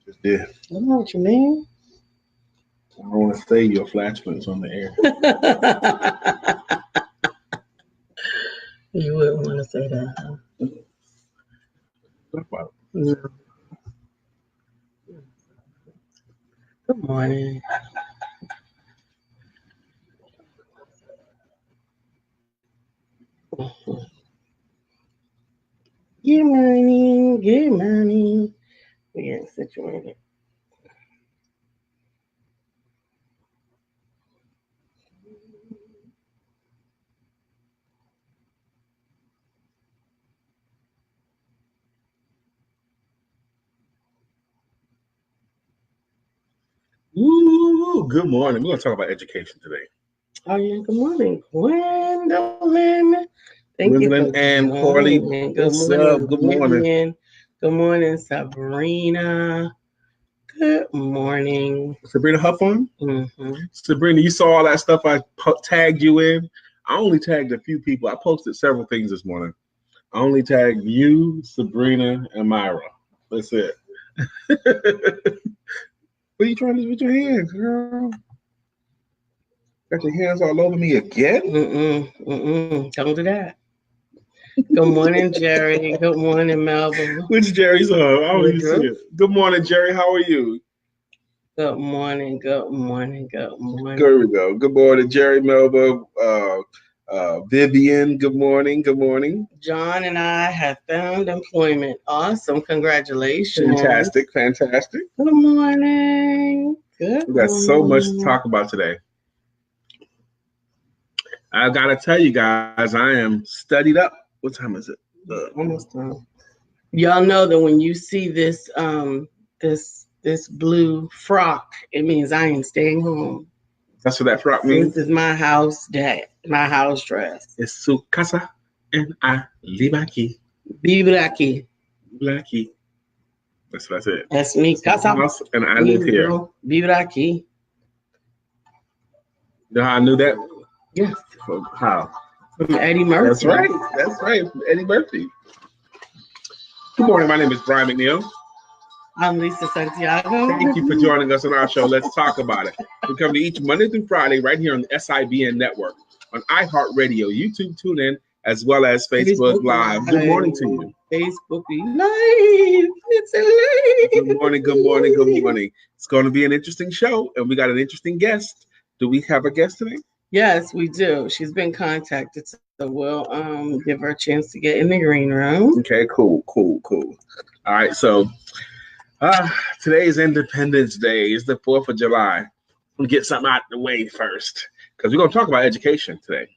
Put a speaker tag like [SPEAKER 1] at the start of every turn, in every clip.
[SPEAKER 1] Just did.
[SPEAKER 2] I don't know what you mean.
[SPEAKER 1] I don't want to say your flatulence on the air.
[SPEAKER 2] You wouldn't want to say that, huh?
[SPEAKER 1] Talk about it.
[SPEAKER 2] No. Good morning. Good morning. Good morning. We're getting situated.
[SPEAKER 1] Ooh, good morning. We're going to talk about education today.
[SPEAKER 2] Oh, yeah. Good morning, Gwendolyn. Thank you
[SPEAKER 1] Gwendolyn
[SPEAKER 2] for
[SPEAKER 1] and
[SPEAKER 2] joining.
[SPEAKER 1] Corley,
[SPEAKER 2] Good
[SPEAKER 1] what's
[SPEAKER 2] morning,
[SPEAKER 1] up? Good morning.
[SPEAKER 2] Vivian. Good morning, Sabrina. Good morning.
[SPEAKER 1] Sabrina Huffon?
[SPEAKER 2] Mm-hmm.
[SPEAKER 1] Sabrina, you saw all that stuff I tagged you in? I only tagged a few people. I posted several things this morning. I only tagged you, Sabrina, and Myra. That's it. What are you trying to do with your hands, girl? Got your hands all over me again?
[SPEAKER 2] Don't do that. Good morning, Jerry. Good morning, Melvin.
[SPEAKER 1] Which Jerry's on? I don't even see it. Good morning, Jerry. How are you?
[SPEAKER 2] Good morning. Good morning. Good morning.
[SPEAKER 1] There we go. Good morning, Jerry, Melba, Vivian. Good morning. Good morning.
[SPEAKER 2] John and I have found employment. Awesome. Congratulations.
[SPEAKER 1] Fantastic. Fantastic.
[SPEAKER 2] Good morning. Good
[SPEAKER 1] We got so much to talk about today. I got to tell you guys, I am studied up. What time is it?
[SPEAKER 2] Almost time. Y'all know that when you see this this blue frock, it means I ain't staying home.
[SPEAKER 1] That's what that frock means?
[SPEAKER 2] This is my house my house dress.
[SPEAKER 1] Es su casa and I live aquí.
[SPEAKER 2] Vive aquí.
[SPEAKER 1] Vive aquí. That's what I said.
[SPEAKER 2] That's me. Casa.
[SPEAKER 1] House and I live here.
[SPEAKER 2] Vive aquí.
[SPEAKER 1] You know how I knew that?
[SPEAKER 2] Yes.
[SPEAKER 1] How?
[SPEAKER 2] From Eddie Murphy.
[SPEAKER 1] That's right. That's right. From Eddie Murphy. Good morning. My name is Brian McNeil.
[SPEAKER 2] I'm Lisa Santiago.
[SPEAKER 1] Thank you for joining us on our show. Let's talk about it. We come to each Monday through Friday right here on the SIBN network, on iHeartRadio, YouTube TuneIn, as well as Facebook Live. Good morning to you.
[SPEAKER 2] Facebook Live. It's live.
[SPEAKER 1] Good morning. Good morning. Good morning. It's going to be an interesting show, and we got an interesting guest. Do we have a guest today?
[SPEAKER 2] Yes, we do. She's been contacted, so we'll give her a chance to get in the green room.
[SPEAKER 1] Okay, cool. All right, so today is Independence Day. It's the 4th of July. We'll get something out of the way first, because we're going to talk about education today.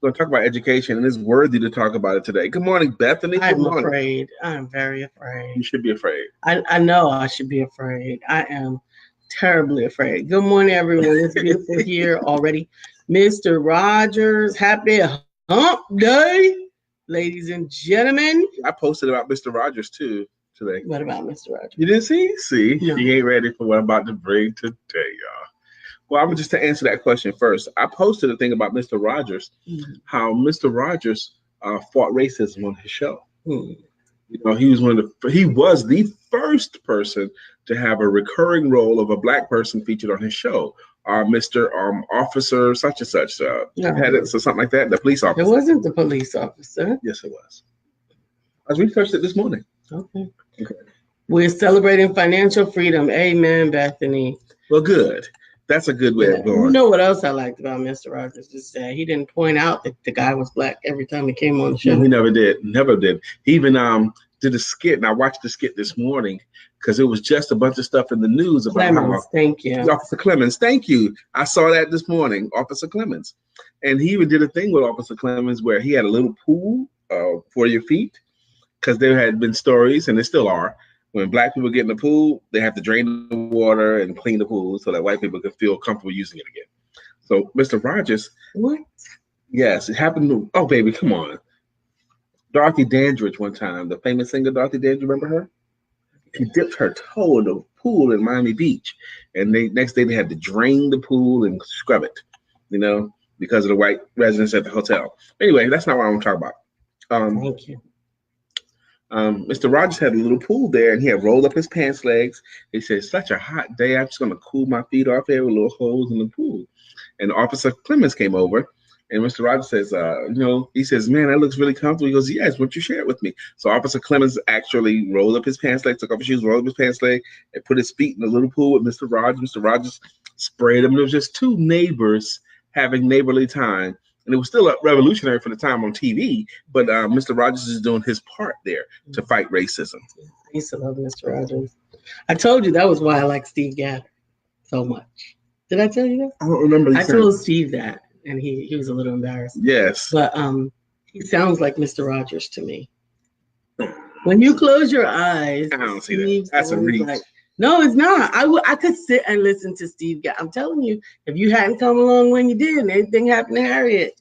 [SPEAKER 1] We're going to talk about education, and it's worthy to talk about it today. Good morning, Bethany. Good morning.
[SPEAKER 2] Afraid. I'm very afraid.
[SPEAKER 1] You should be afraid.
[SPEAKER 2] I know I should be afraid. I am terribly afraid. Good morning, everyone. It's beautiful here already. Mr. Rogers, happy hump day, ladies and gentlemen.
[SPEAKER 1] I posted about Mr. Rogers too today.
[SPEAKER 2] What about Mr. Rogers?
[SPEAKER 1] You didn't see? See,
[SPEAKER 2] no.
[SPEAKER 1] You ain't ready for what I'm about to bring today, y'all. Well, I'm just to answer that question first. I posted a thing about Mr. Rogers, how Mr. Rogers fought racism on his show. You know, he was the first person to have a recurring role of a black person featured on his show. Mr. Officer such and such, headed or something like that. The police officer.
[SPEAKER 2] It wasn't the police officer.
[SPEAKER 1] Yes, it was. I researched it this morning.
[SPEAKER 2] Okay. We're celebrating financial freedom. Amen, Bethany.
[SPEAKER 1] Well, good. That's a good way of going.
[SPEAKER 2] You know what else I liked about Mr. Rogers is that he didn't point out that the guy was black every time he came on the show.
[SPEAKER 1] No, he never did. He even did a skit, and I watched the skit this morning because it was just a bunch of stuff in the news about
[SPEAKER 2] thank you.
[SPEAKER 1] Officer Clemens. Thank you. I saw that this morning, Officer Clemens. And he even did a thing with Officer Clemens where he had a little pool for your feet, because there had been stories, and there still are, when black people get in the pool, they have to drain the water and clean the pool so that white people can feel comfortable using it again. So Mr. Rogers.
[SPEAKER 2] What?
[SPEAKER 1] Yes, it happened. Oh, baby, come on. Dorothy Dandridge one time, the famous singer Dorothy Dandridge, remember her? She dipped her toe in the pool in Miami Beach, and next day they had to drain the pool and scrub it, because of the white residents at the hotel. Anyway, that's not what I want to talk about.
[SPEAKER 2] Thank you.
[SPEAKER 1] Mr. Rogers had a little pool there, and he had rolled up his pants legs. He said, "Such a hot day. I'm just going to cool my feet off here with little holes in the pool." And Officer Clemens came over, and Mr. Rogers says, he says, "Man, that looks really comfortable." He goes, "Yes, why don't you share it with me?" So Officer Clemens actually rolled up his pants leg, took off his shoes, rolled up his pants leg, and put his feet in the little pool with Mr. Rogers. Mr. Rogers sprayed him. It was just two neighbors having neighborly time. And it was still revolutionary for the time on TV, but Mr. Rogers is doing his part there to fight racism.
[SPEAKER 2] I used to love Mr. Rogers. I told you that was why I like Steve Gadd so much. Did I tell you that?
[SPEAKER 1] I don't remember.
[SPEAKER 2] I told Steve that, and he was a little embarrassed.
[SPEAKER 1] Yes.
[SPEAKER 2] But he sounds like Mr. Rogers to me. When you close your eyes,
[SPEAKER 1] I don't see that. That's a reach.
[SPEAKER 2] Like, no, it's not. I could sit and listen to Steve Gadd. I'm telling you, if you hadn't come along when you did, and anything happened to Harriet,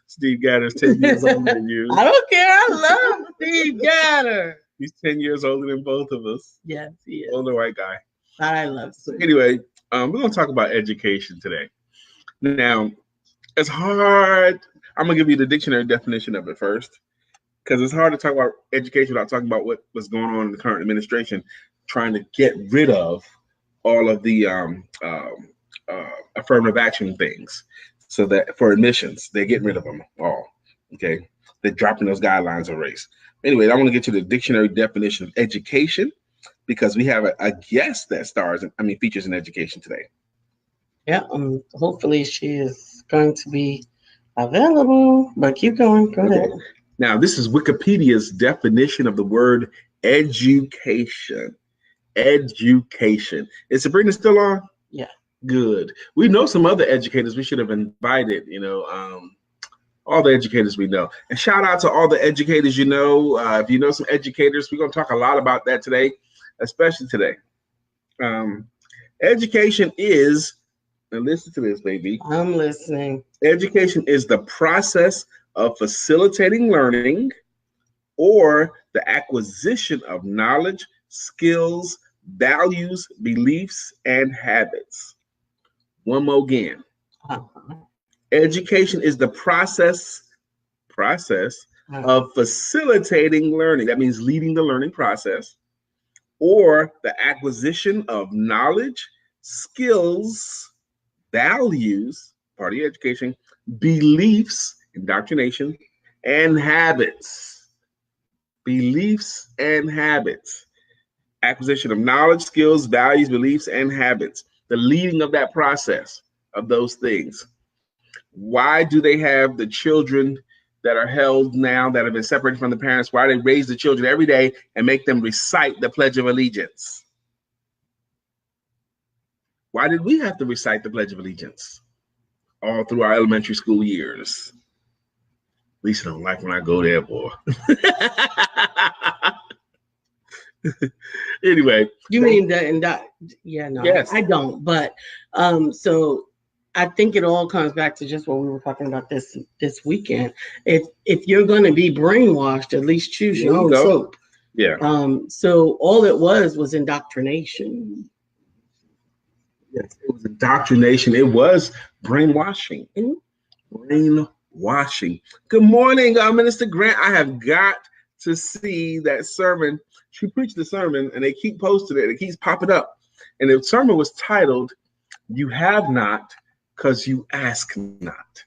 [SPEAKER 1] Steve Gadd is 10 years older than you.
[SPEAKER 2] I don't care. I love Steve Gadd.
[SPEAKER 1] He's 10 years older than both of us.
[SPEAKER 2] Yes, he is.
[SPEAKER 1] Older white guy.
[SPEAKER 2] I love Steve.
[SPEAKER 1] Anyway, we're going to talk about education today. Now, it's hard. I'm going to give you the dictionary definition of it first, because it's hard to talk about education without talking about what's going on in the current administration, trying to get rid of all of the affirmative action things. So that for admissions, they're getting rid of them all. Okay. They're dropping those guidelines of race. Anyway, I want to get to the dictionary definition of education, because we have a guest that features in education today.
[SPEAKER 2] Yeah. Hopefully she is going to be available, but keep going. Go ahead.
[SPEAKER 1] Now, this is Wikipedia's definition of the word education. Education. Is Sabrina still on?
[SPEAKER 2] Yeah.
[SPEAKER 1] Good. We know some other educators we should have invited, all the educators we know. And shout out to all the educators you know. If you know some educators, we're going to talk a lot about that today, especially today. Education is, and listen to this, baby.
[SPEAKER 2] I'm listening.
[SPEAKER 1] Education is the process of facilitating learning or the acquisition of knowledge, skills, values, beliefs, and habits. One more again. Education is the process of facilitating learning. That means leading the learning process, or the acquisition of knowledge, skills, values, part of your education, beliefs, indoctrination, and habits. Beliefs and habits. Acquisition of knowledge, skills, values, beliefs, and habits. The leading of that process of those things. Why do they have the children that are held now that have been separated from the parents? Why do they raise the children every day and make them recite the Pledge of Allegiance? Why did we have to recite the Pledge of Allegiance all through our elementary school years? At least I don't like when I go there, boy. Anyway.
[SPEAKER 2] You mean that? Yeah, no, yes. I don't. But so I think it all comes back to just what we were talking about this weekend. If you're going to be brainwashed, at least choose your own soap.
[SPEAKER 1] Yeah.
[SPEAKER 2] So all it was indoctrination.
[SPEAKER 1] Yes, it was indoctrination. It was brainwashing. Mm-hmm. Brainwashing. Good morning, Minister Grant. I have got to see that sermon. She preached the sermon, and they keep posting it. It keeps popping up. And the sermon was titled, "You Have Not, Because You Ask Not."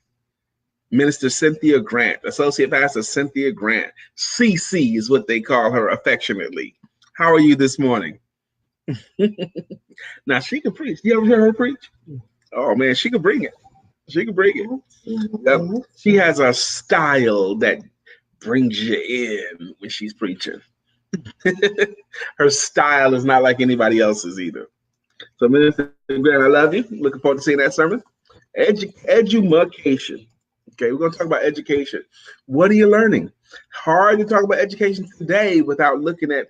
[SPEAKER 1] Minister Cynthia Grant, Associate Pastor Cynthia Grant. CC is what they call her affectionately. How are you this morning? Now, she can preach. You ever hear her preach? Oh, man, she can bring it. She can bring it. Yep. She has a style that brings you in when she's preaching. Her style is not like anybody else's either. So, Minister Grant, I love you. Looking forward to seeing that sermon. Edumacation. Okay, we're going to talk about education. What are you learning? Hard to talk about education today without looking at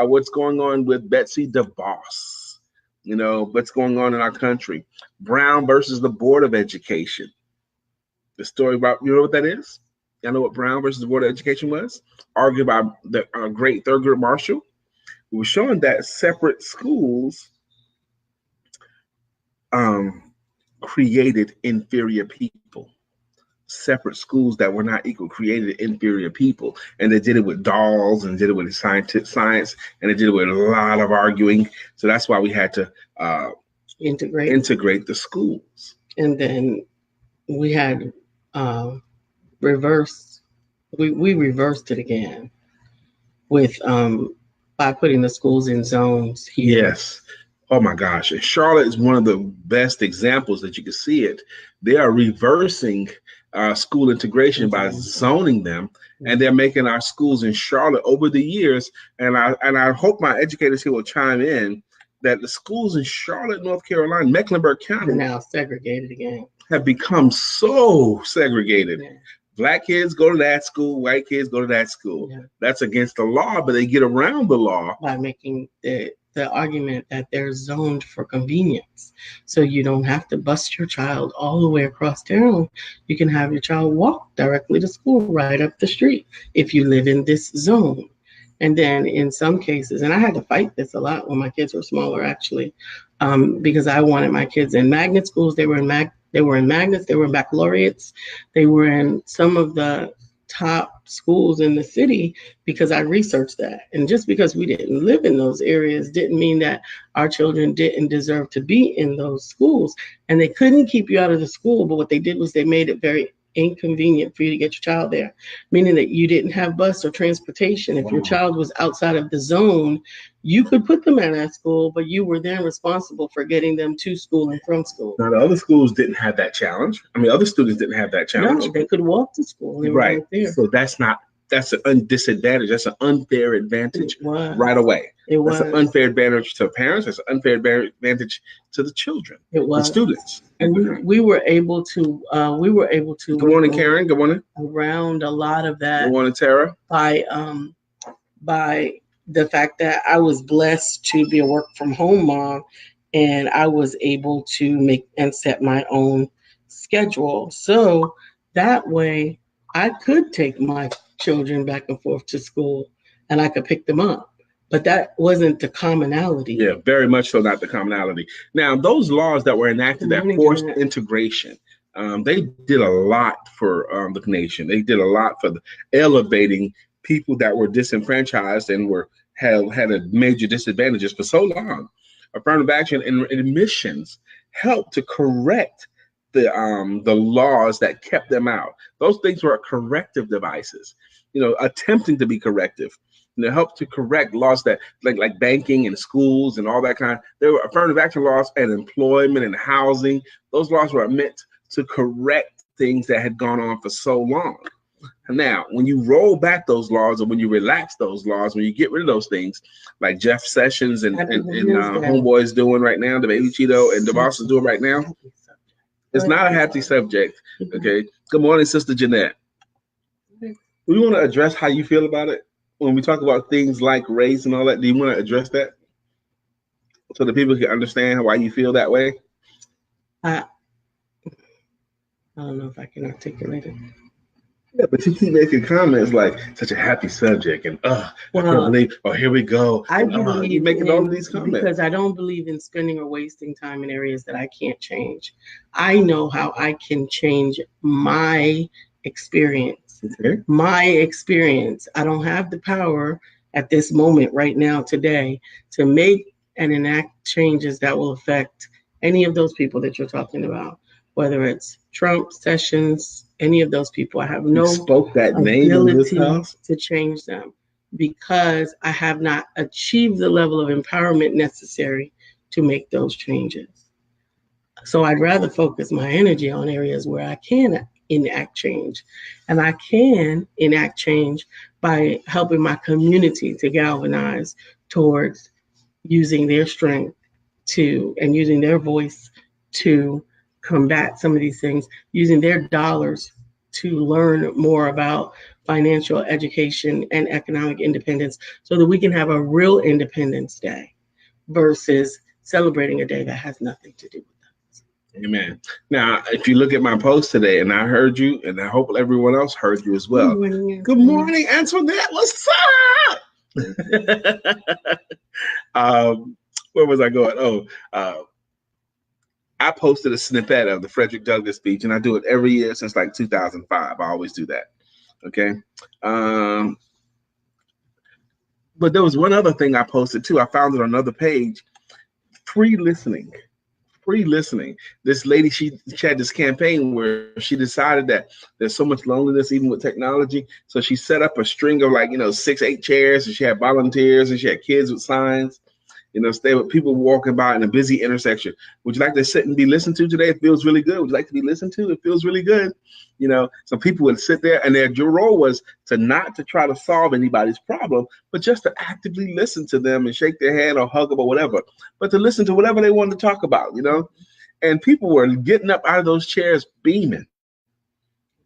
[SPEAKER 1] what's going on with Betsy DeVos. What's going on in our country. Brown versus the Board of Education. The story about, you know what that is? Y'all know what Brown versus the Board of Education was? Argued by the great Thurgood Marshall. It was showing that separate schools created inferior people. separate schools that were not equal, created inferior people. And they did it with dolls and did it with science, and they did it with a lot of arguing. So that's why we had to integrate the schools.
[SPEAKER 2] And then we had reversed it again with by putting the schools in zones here.
[SPEAKER 1] Yes. Oh my gosh. And Charlotte is one of the best examples that you can see it. They are reversing school integration by zoning them, and they're making our schools in Charlotte over the years. And I hope my educators here will chime in that the schools in Charlotte, North Carolina, Mecklenburg County
[SPEAKER 2] are now segregated again.
[SPEAKER 1] Have become so segregated.
[SPEAKER 2] Yeah.
[SPEAKER 1] Black kids go to that school, white kids go to that school. Yeah. That's against the law, but they get around the law
[SPEAKER 2] by making the argument that they're zoned for convenience. So you don't have to bus your child all the way across town. You can have your child walk directly to school right up the street if you live in this zone. And then in some cases, and I had to fight this a lot when my kids were smaller, actually, because I wanted my kids in magnet schools. They were in magnets, they were in baccalaureates, they were in some of the top schools in the city because I researched that. And just because we didn't live in those areas didn't mean that our children didn't deserve to be in those schools. And they couldn't keep you out of the school, but what they did was they made it very inconvenient for you to get your child there, meaning that you didn't have bus or transportation. If your child was outside of the zone, you could put them at that school, but you were then responsible for getting them to school and from school.
[SPEAKER 1] Now, the other schools didn't have that challenge. I mean, other students didn't have that challenge.
[SPEAKER 2] No, they could walk to school. They
[SPEAKER 1] right.
[SPEAKER 2] Were there.
[SPEAKER 1] So that's an disadvantage. That's an unfair advantage right away. That's an unfair advantage to parents. That's an unfair advantage to the children, the students.
[SPEAKER 2] And we were able to. Good
[SPEAKER 1] morning, Karen. Good morning.
[SPEAKER 2] Around a lot of that.
[SPEAKER 1] Good morning, Tara.
[SPEAKER 2] By the fact that I was blessed to be a work from home mom, and I was able to make and set my own schedule. So that way I could take my children back and forth to school and I could pick them up. But that wasn't the commonality.
[SPEAKER 1] Yeah, very much so not the commonality. Now, those laws that were enacted that forced integration, they did a lot for the nation. They did a lot for elevating people that were disenfranchised and had a major disadvantages for so long. Affirmative action and admissions helped to correct the laws that kept them out. Those things were corrective devices, attempting to be corrective. And it helped to correct laws that like banking and schools and all that kind. There were affirmative action laws and employment and housing. Those laws were meant to correct things that had gone on for so long. Now, when you roll back those laws, or when you relax those laws, when you get rid of those things, like Jeff Sessions and Homeboy's doing right now, the baby Cheeto and DeVos is doing right now, it's not a happy subject. Okay. Good morning, Sister Jeanette. Do you want to address how you feel about it when we talk about things like race and all that? Do you want to address that so that people can understand why you feel that way?
[SPEAKER 2] I don't know if I can articulate it.
[SPEAKER 1] Yeah, but you keep making comments like such a happy subject and I can't believe, here we go.
[SPEAKER 2] I believe
[SPEAKER 1] you're making all of these comments
[SPEAKER 2] because I don't believe in spending or wasting time in areas that I can't change. I know how I can change my experience.
[SPEAKER 1] Okay.
[SPEAKER 2] My experience. I don't have the power at this moment right now today to make and enact changes that will affect any of those people that you're talking about, whether it's Trump, Sessions, any of those people. I have no ability to change them because I have not achieved the level of empowerment necessary to make those changes. So I'd rather focus my energy on areas where I can enact change. And I can enact change by helping my community to galvanize towards using their strength and using their voice to combat some of these things, using their dollars to learn more about financial education and economic independence so that we can have a real Independence Day versus celebrating a day that has nothing to do with us.
[SPEAKER 1] Amen. Now, if you look at my post today, and I heard you, and I hope everyone else heard you as well. Good morning, Antoinette. What's up? Where was I going? I posted a snippet of the Frederick Douglass speech, and I do it every year since like 2005. I always do that. Okay. But there was one other thing I posted too. I found it on another page. Free listening. Free listening. This lady, she had this campaign where she decided that there's so much loneliness even with technology. So she set up a string of 6-8 chairs, and she had volunteers, and she had kids with signs. Stay with people walking by in a busy intersection. Would you like to sit and be listened to today? It feels really good. Would you like to be listened to? It feels really good. So people would sit there, and their role was not to try to solve anybody's problem, but just to actively listen to them and shake their hand or hug them or whatever, but to listen to whatever they wanted to talk about, And people were getting up out of those chairs beaming.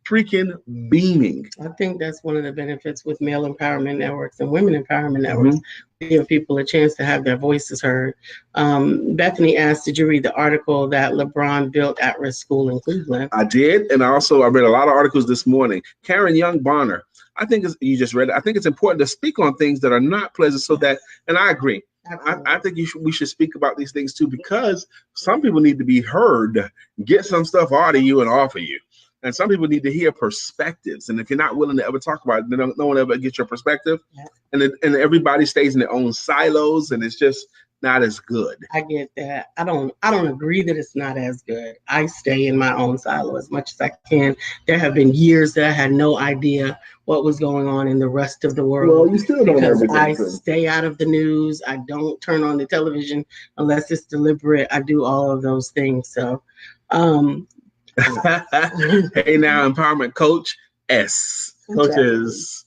[SPEAKER 1] Freaking beaming.
[SPEAKER 2] I think that's one of the benefits with male empowerment networks and women empowerment networks. We give people a chance to have their voices heard. Bethany asked, did you read the article that LeBron built at-risk school in Cleveland?
[SPEAKER 1] I did, and I read a lot of articles this morning. Karen Young Bonner, you just read it. I think it's important to speak on things that are not pleasant so that, and I agree. I think we should speak about these things too, because some people need to be heard, get some stuff out of you and off of you. And some people need to hear perspectives. And if you're not willing to ever talk about it, then no one ever gets your perspective. Yeah. And everybody stays in their own silos, and it's just not as good.
[SPEAKER 2] I get that. I don't agree that it's not as good. I stay in my own silo as much as I can. There have been years that I had no idea what was going on in the rest of the world.
[SPEAKER 1] Well, you still don't know everything.
[SPEAKER 2] I stay out of the news. I don't turn on the television unless it's deliberate. I do all of those things. So,
[SPEAKER 1] hey now, empowerment coach S. Coaches,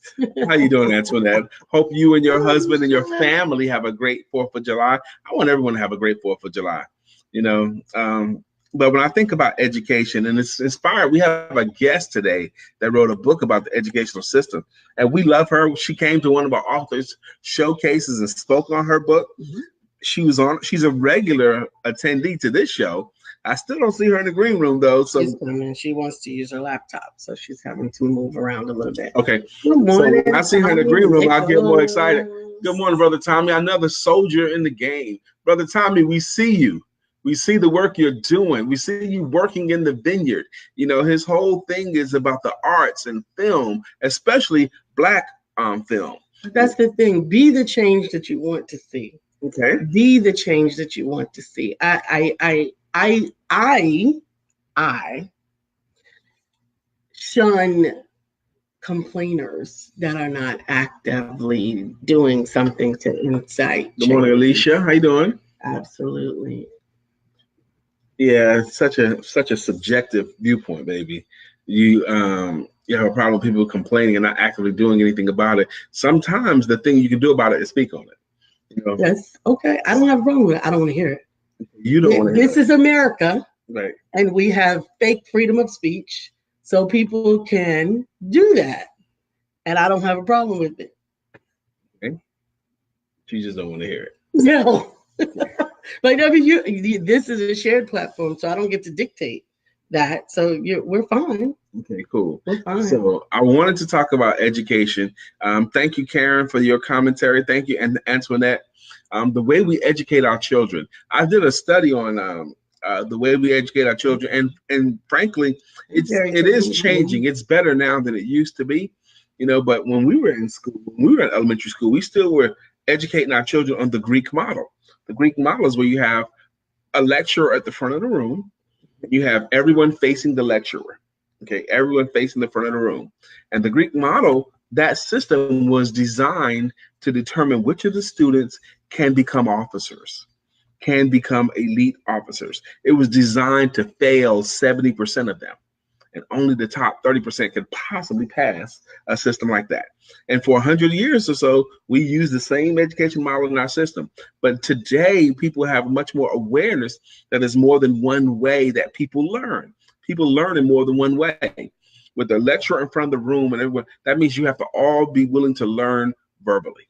[SPEAKER 1] how you doing, Antoinette? Hope you and your husband and your family have a great 4th of July. I want everyone to have a great 4th of July, But when I think about education, and it's inspired, we have a guest today that wrote a book about the educational system, and we love her. She came to one of our authors' showcases and spoke on her book. Mm-hmm. She's a regular attendee to this show. I still don't see her in the green room though. So
[SPEAKER 2] she wants to use her laptop, so she's having to move around a little bit.
[SPEAKER 1] Okay. Good morning. So when I see her in the green room, I get more excited. Good morning, Brother Tommy. Another soldier in the game. Brother Tommy, we see you. We see the work you're doing. We see you working in the vineyard. His whole thing is about the arts and film, especially Black film.
[SPEAKER 2] That's the thing. Be the change that you want to see.
[SPEAKER 1] Okay.
[SPEAKER 2] Be the change that you want to see. I shun complainers that are not actively doing something to incite.
[SPEAKER 1] Good morning, Alicia. How you doing?
[SPEAKER 2] Absolutely.
[SPEAKER 1] Yeah, it's such a subjective viewpoint, baby. You have a problem with people complaining and not actively doing anything about it. Sometimes the thing you can do about it is speak on it.
[SPEAKER 2] Yes. Okay. I don't have a problem with it. I don't want to hear it.
[SPEAKER 1] You don't want to hear it.
[SPEAKER 2] This is America.
[SPEAKER 1] Right.
[SPEAKER 2] And we have fake freedom of speech, so people can do that. And I don't have a problem with it.
[SPEAKER 1] Okay. You just don't want to hear it.
[SPEAKER 2] No. But this is a shared platform, so I don't get to dictate that. So we're fine.
[SPEAKER 1] Okay, cool.
[SPEAKER 2] We're fine.
[SPEAKER 1] So I wanted to talk about education. Thank you, Karen, for your commentary. Thank you, and Antoinette. The way we educate our children. I did a study on the way we educate our children, and frankly, it is changing. It's better now than it used to be, But when we were in school, when we were in elementary school, we still were educating our children on the Greek model. The Greek model is where you have a lecturer at the front of the room. You have everyone facing the lecturer. Okay, everyone facing the front of the room. And the Greek model, that system was designed to determine which of the students can become officers, can become elite officers. It was designed to fail 70% of them. And only the top 30% could possibly pass a system like that. And for 100 years or so, we use the same education model in our system. But today, people have much more awareness that there's more than one way that people learn. People learn in more than one way. With the lecturer in front of the room and everyone, that means you have to all be willing to learn verbally.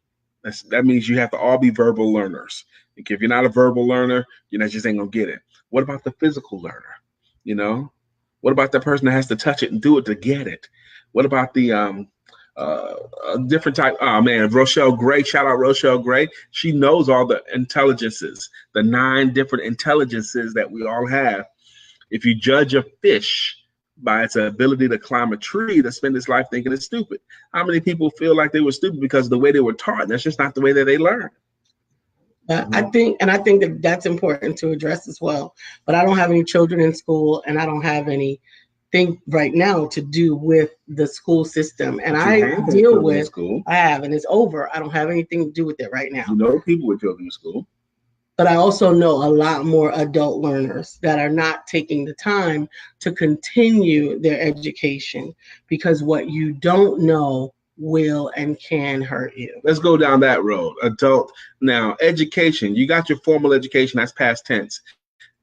[SPEAKER 1] That means you have to all be verbal learners. If you're not a verbal learner, just ain't gonna get it. What about the physical learner? What about the person that has to touch it and do it to get it? What about the different type. Oh man, Rochelle Gray. Shout out Rochelle Gray. She knows all the intelligences, the 9 different intelligences that we all have. If you judge a fish by its ability to climb a tree, to spend its life thinking it's stupid. How many people feel like they were stupid because of the way they were taught? That's just not the way that they learn.
[SPEAKER 2] I think that that's important to address as well. But I don't have any children in school, and I don't have anything right now to do with the school system. And I deal with school. I have, and it's over. I don't have anything to do with it right now.
[SPEAKER 1] You know people with children in school.
[SPEAKER 2] But I also know a lot more adult learners that are not taking the time to continue their education, because what you don't know will and can hurt you.
[SPEAKER 1] Let's go down that road. Adult. Now, education. You got your formal education. That's past tense.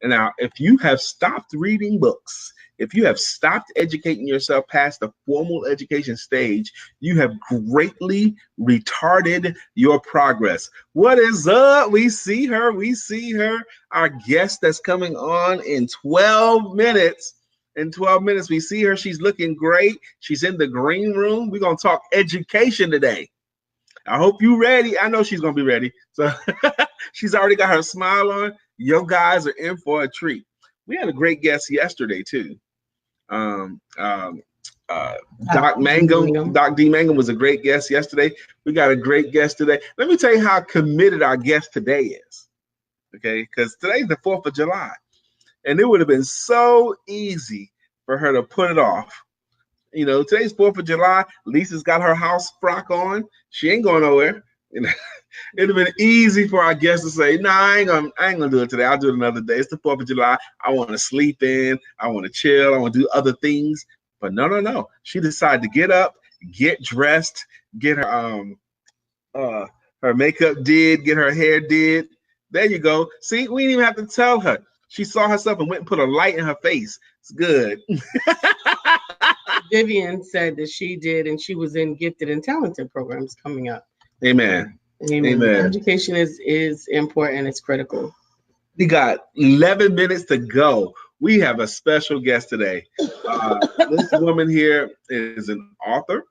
[SPEAKER 1] And now, if you have stopped reading books, if you have stopped educating yourself past the formal education stage, you have greatly retarded your progress. What is up? We see her. Our guest that's coming on in 12 minutes. In 12 minutes, we see her. She's looking great. She's in the green room. We're going to talk education today. I hope you're ready. I know she's going to be ready. So she's already got her smile on. Your guys are in for a treat. We had a great guest yesterday, too. Doc Mangum. Doc D. Mangum was a great guest yesterday. We got a great guest today. Let me tell you how committed our guest today is. Okay, because today's the 4th of July. And it would have been so easy for her to put it off. You know, today's 4th of July. Lisa's got her house frock on. She ain't going nowhere. You know, it'd have been easy for our guests to say, "No, I ain't gonna do it today. I'll do it another day. It's the 4th of July. I want to sleep in. I want to chill. I want to do other things." But no. She decided to get up, get dressed, get her makeup did, get her hair did. There you go. See, we didn't even have to tell her. She saw herself and went and put a light in her face. It's good.
[SPEAKER 2] Vivian said that she did, and she was in gifted and talented programs coming up.
[SPEAKER 1] Amen.
[SPEAKER 2] Education is important. It's critical.
[SPEAKER 1] We got 11 minutes to go. We have a special guest today. This woman here is an author.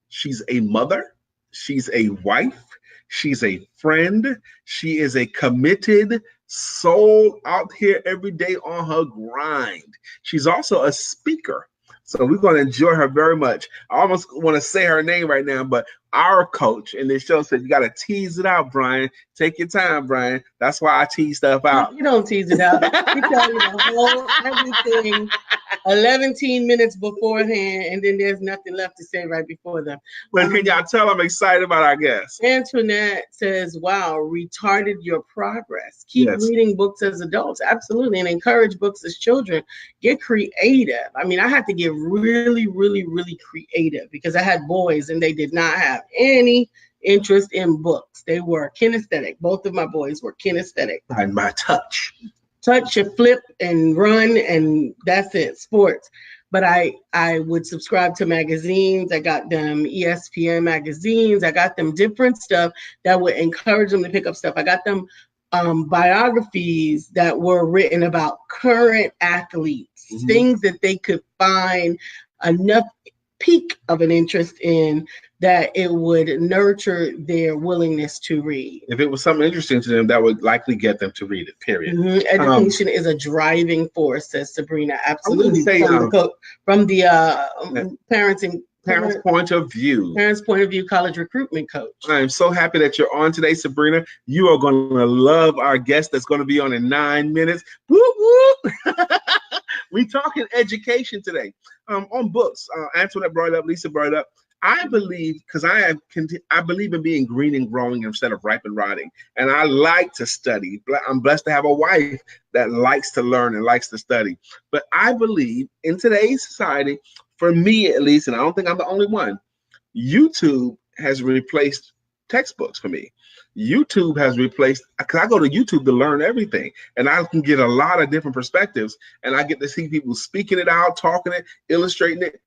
[SPEAKER 1] She's a mother. She's a wife. She's a friend. She is a committed soul out here every day on her grind. She's also a speaker. So we're going to enjoy her very much. I almost want to say her name right now, but our coach in this show said, you got to tease it out, Brian. Take your time, Brian. That's why I tease stuff out.
[SPEAKER 2] You don't tease it out. We tell you the whole everything 11 minutes beforehand, and then there's nothing left to say right before them.
[SPEAKER 1] Well, can y'all tell I'm excited about our guest?
[SPEAKER 2] Antoinette says, wow, retarded your progress. Keep reading books as adults. Absolutely. And encourage books as children. Get creative. I mean, I had to get really, really, really creative because I had boys and they did not have any interest in books. They were kinesthetic. Both of my boys were kinesthetic.
[SPEAKER 1] By my touch
[SPEAKER 2] and flip and run, and that's it, sports. But I would subscribe to magazines. I got them ESPN magazines. I got them different stuff that would encourage them to pick up stuff. I got them biographies that were written about current athletes, things that they could find enough peak of an interest in that it would nurture their willingness to read.
[SPEAKER 1] If it was something interesting to them, that would likely get them to read it, period.
[SPEAKER 2] Education is a driving force, says Sabrina. Absolutely. Say, from the parents'
[SPEAKER 1] point of view.
[SPEAKER 2] Parents' point of view, college recruitment coach.
[SPEAKER 1] I am so happy that you're on today, Sabrina. You are going to love our guest that's going to be on in 9 minutes. Woo, woo. We talking education today. On books. Antoinette brought it up, Lisa brought it up. I believe, because I believe in being green and growing instead of ripe and rotting. And I like to study. I'm blessed to have a wife that likes to learn and likes to study. But I believe in today's society, for me at least, and I don't think I'm the only one, YouTube has replaced textbooks for me. YouTube has replaced, because I go to YouTube to learn everything, and I can get a lot of different perspectives, and I get to see people speaking it out, talking it, illustrating it.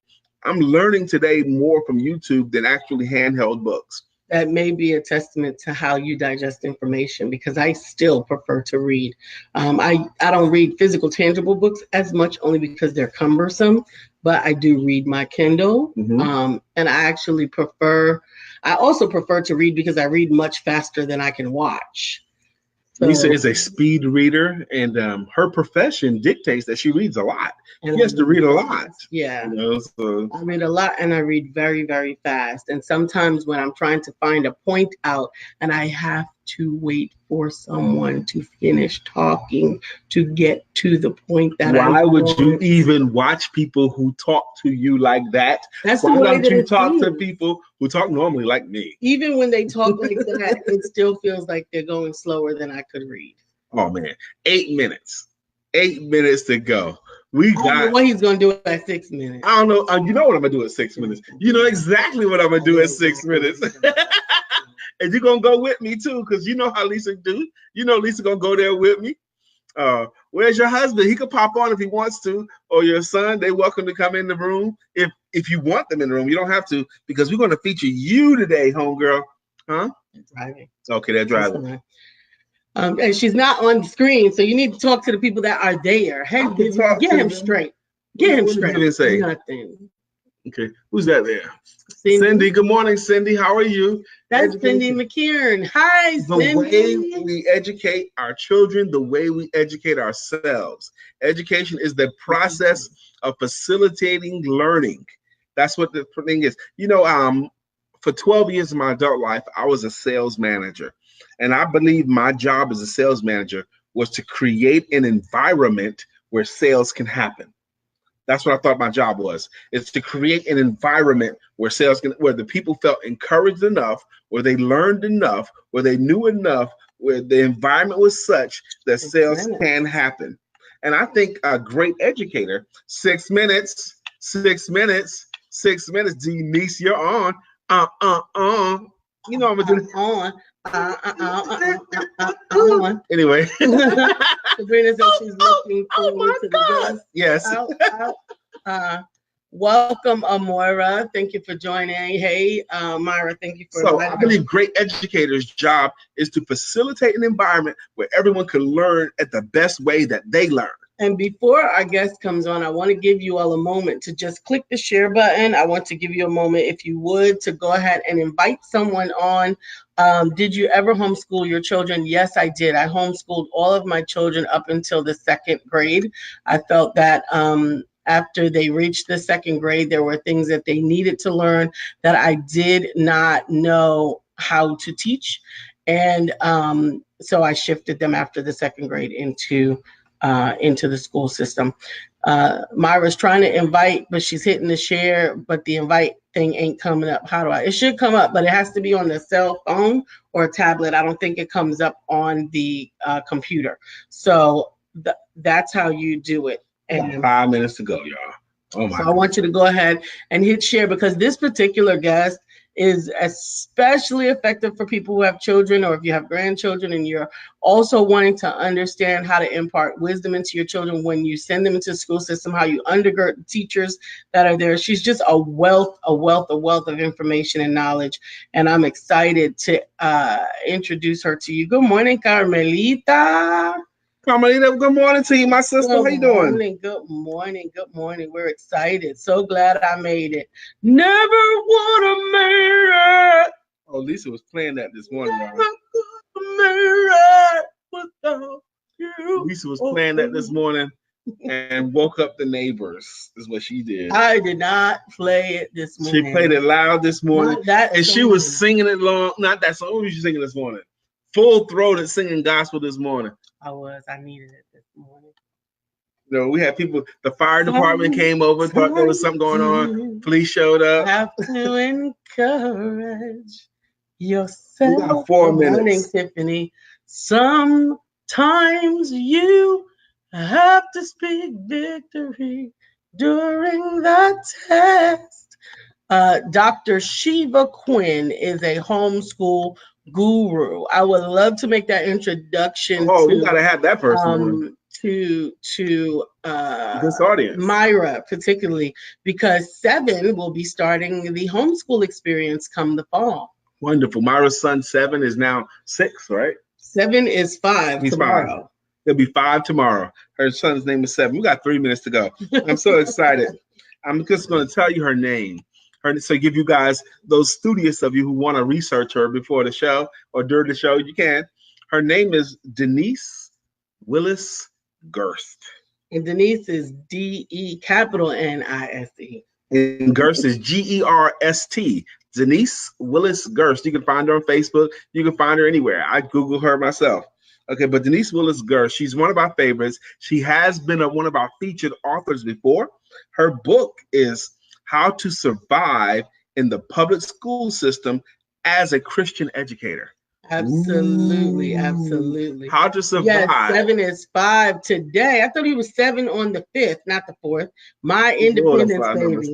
[SPEAKER 1] I'm learning today more from YouTube than actually handheld books.
[SPEAKER 2] That may be a testament to how you digest information, because I still prefer to read. I don't read physical, tangible books as much, only because they're cumbersome. but I do read my Kindle. And I also prefer to read because I read much faster than I can watch. So,
[SPEAKER 1] Lisa is a speed reader, and her profession dictates that she reads a lot. She has to read a lot.
[SPEAKER 2] Yeah.
[SPEAKER 1] You know, so.
[SPEAKER 2] I read a lot, and I read very, very fast. And sometimes when I'm trying to find a point out and I have to wait for someone to finish talking to get to the point that
[SPEAKER 1] Why would you even watch people who talk to you like that?
[SPEAKER 2] That's
[SPEAKER 1] Why
[SPEAKER 2] the way
[SPEAKER 1] don't
[SPEAKER 2] that
[SPEAKER 1] you
[SPEAKER 2] it
[SPEAKER 1] talk
[SPEAKER 2] seems.
[SPEAKER 1] to people who talk normally like me?
[SPEAKER 2] Even when they talk like that, it still feels like they're going slower than I could read.
[SPEAKER 1] Oh man, 8 minutes. 8 minutes to go. I
[SPEAKER 2] don't know what he's gonna do at 6 minutes.
[SPEAKER 1] I don't know. You know what I'm gonna do at 6 minutes. You know exactly what I'm gonna do at 6 minutes. And you're gonna go with me too, because you know how Lisa do. You know Lisa gonna go there with me. Where's your husband? He could pop on if he wants to, or your son. They're welcome to come in the room if you want them in the room. You don't have to, because we're gonna feature you today, homegirl. Huh?
[SPEAKER 2] They're driving.
[SPEAKER 1] Okay, they're driving.
[SPEAKER 2] And she's not on the screen, so you need to talk to the people that are there. Hey, get him straight. Get him straight.
[SPEAKER 1] What did he say?
[SPEAKER 2] Nothing.
[SPEAKER 1] Okay, who's that there? Cindy. Good morning, Cindy. How are you?
[SPEAKER 2] That's Cindy McKeon. Hi, Cindy.
[SPEAKER 1] The way we educate our children, the way we educate ourselves. Education is the process of facilitating learning. That's what the thing is. You know, for 12 years of my adult life, I was a sales manager. And I believe my job as a sales manager was to create an environment where sales can happen. That's what I thought my job was. It's to create an environment where where the people felt encouraged enough, where they learned enough, where they knew enough, where the environment was such that sales can happen. And I think a great educator, 6 minutes, 6 minutes, 6 minutes. DeNise, you're on. You know I'm gonna do
[SPEAKER 2] on.
[SPEAKER 1] Anyway.
[SPEAKER 2] Sabrina says she's looking forward to the guest.
[SPEAKER 1] Yes.
[SPEAKER 2] Welcome, Amora. Thank you for joining. Hey, Myra, thank you for
[SPEAKER 1] So I believe great educators' job is to facilitate an environment where everyone can learn at the best way that they learn.
[SPEAKER 2] And before our guest comes on, I want to give you all a moment to just click the share button. I want to give you a moment, if you would, to go ahead and invite someone on. Did you ever homeschool your children? Yes, I did. I homeschooled all of my children up until the 2nd grade. I felt that after they reached the 2nd grade, there were things that they needed to learn that I did not know how to teach. And so I shifted them after the 2nd grade into the school system. Myra's trying to invite, but she's hitting the share, but the invite thing ain't coming up. How do I? It should come up, but it has to be on the cell phone or a tablet. I don't think it comes up on the computer. So that's how you do it. And
[SPEAKER 1] 5 minutes to go, y'all. Oh my!
[SPEAKER 2] So I want you to go ahead and hit share, because this particular guest is especially effective for people who have children, or if you have grandchildren and you're also wanting to understand how to impart wisdom into your children when you send them into the school system, how you undergird the teachers that are there. She's just a wealth of information and knowledge. And I'm excited to introduce her to you. Good morning, Carmelita.
[SPEAKER 1] Carmelita, good morning to you, my sister. How you doing?
[SPEAKER 2] Good morning. We're excited. So glad I made it. Never would have made it.
[SPEAKER 1] Oh, Lisa was playing that this morning.
[SPEAKER 2] Never could have made it without you.
[SPEAKER 1] Lisa was playing that this morning and woke up the neighbors. Is what she did.
[SPEAKER 2] I did not play it this morning.
[SPEAKER 1] She played it loud this morning. And she was singing it long. Not that song. What was she singing this morning? Full-throated singing gospel this morning.
[SPEAKER 2] I needed it this morning.
[SPEAKER 1] You know, we had people, the fire department came over, thought there was something going on. Police showed up.
[SPEAKER 2] Have to encourage yourself.
[SPEAKER 1] We got 4 minutes.
[SPEAKER 2] Morning, Tiffany. Sometimes you have to speak victory during the test. Dr. Shiva Quinn is a homeschool guru. I would love to make that introduction.
[SPEAKER 1] We gotta have that person
[SPEAKER 2] to
[SPEAKER 1] this audience,
[SPEAKER 2] Myra particularly, because 7 will be starting the homeschool experience come the fall.
[SPEAKER 1] Wonderful. Myra's son 7 is now 6, right?
[SPEAKER 2] 7 is 5
[SPEAKER 1] He's
[SPEAKER 2] tomorrow.
[SPEAKER 1] 5. He'll be 5 tomorrow. Her son's name is 7. We got 3 minutes to go. I'm so excited. I'm just going to tell you her name. So give you guys, those studious of you who want to research her before the show or during the show, you can. Her name is DeNise Willis Gerst.
[SPEAKER 2] And DeNise is DeNise.
[SPEAKER 1] And Gerst is Gerst. DeNise Willis Gerst. You can find her on Facebook. You can find her anywhere. I Google her myself. Okay, but DeNise Willis Gerst, she's one of our favorites. She has been one of our featured authors before. Her book is How to Survive in the Public School System as a Christian Educator.
[SPEAKER 2] Absolutely, absolutely.
[SPEAKER 1] How to survive.
[SPEAKER 2] Yes, 7 is 5 today. I thought he was 7 on the 5th, not the 4th. My independence,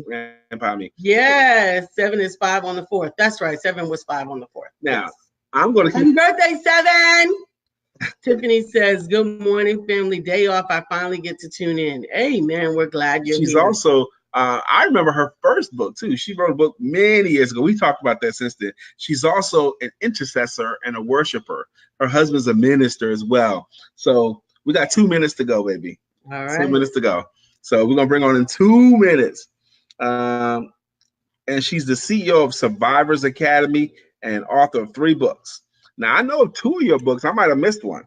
[SPEAKER 2] baby. Yes, 7 is 5 on the 4th. That's right. 7 was 5 on the 4th.
[SPEAKER 1] Now,
[SPEAKER 2] yes.
[SPEAKER 1] I'm going to
[SPEAKER 2] keep... Happy birthday, 7! Tiffany says, good morning, family. Day off. I finally get to tune in. Amen. We're glad you're here.
[SPEAKER 1] She's also... I remember her first book too. She wrote a book many years ago. We talked about that since then. She's also an intercessor and a worshiper. Her husband's a minister as well. So we got 2 minutes to go, baby.
[SPEAKER 2] All right.
[SPEAKER 1] 2 minutes to go. So we're gonna bring on in 2 minutes. And she's the CEO of Survivors Academy and author of 3 books. Now I know of 2 of your books. I might have missed one.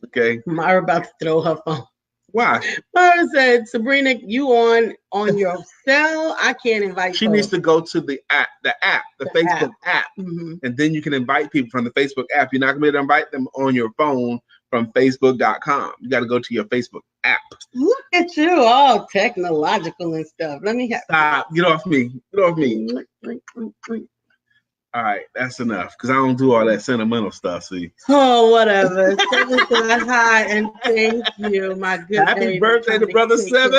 [SPEAKER 1] Okay.
[SPEAKER 2] Myra about to throw her phone.
[SPEAKER 1] Why?
[SPEAKER 2] Myra said, Sabrina, you on your cell? I can't invite
[SPEAKER 1] She needs to go to the Facebook app.
[SPEAKER 2] Mm-hmm.
[SPEAKER 1] And then you can invite people from the Facebook app. You're not going to be able to invite them on your phone from Facebook.com. You got to go to your Facebook app.
[SPEAKER 2] Look at you, all technological and stuff. Let me
[SPEAKER 1] stop. Get off me. Get off me. All right, that's enough because I don't do all that sentimental stuff. See.
[SPEAKER 2] Oh, whatever. Hi and thank you, my good.
[SPEAKER 1] Happy birthday to Brother 7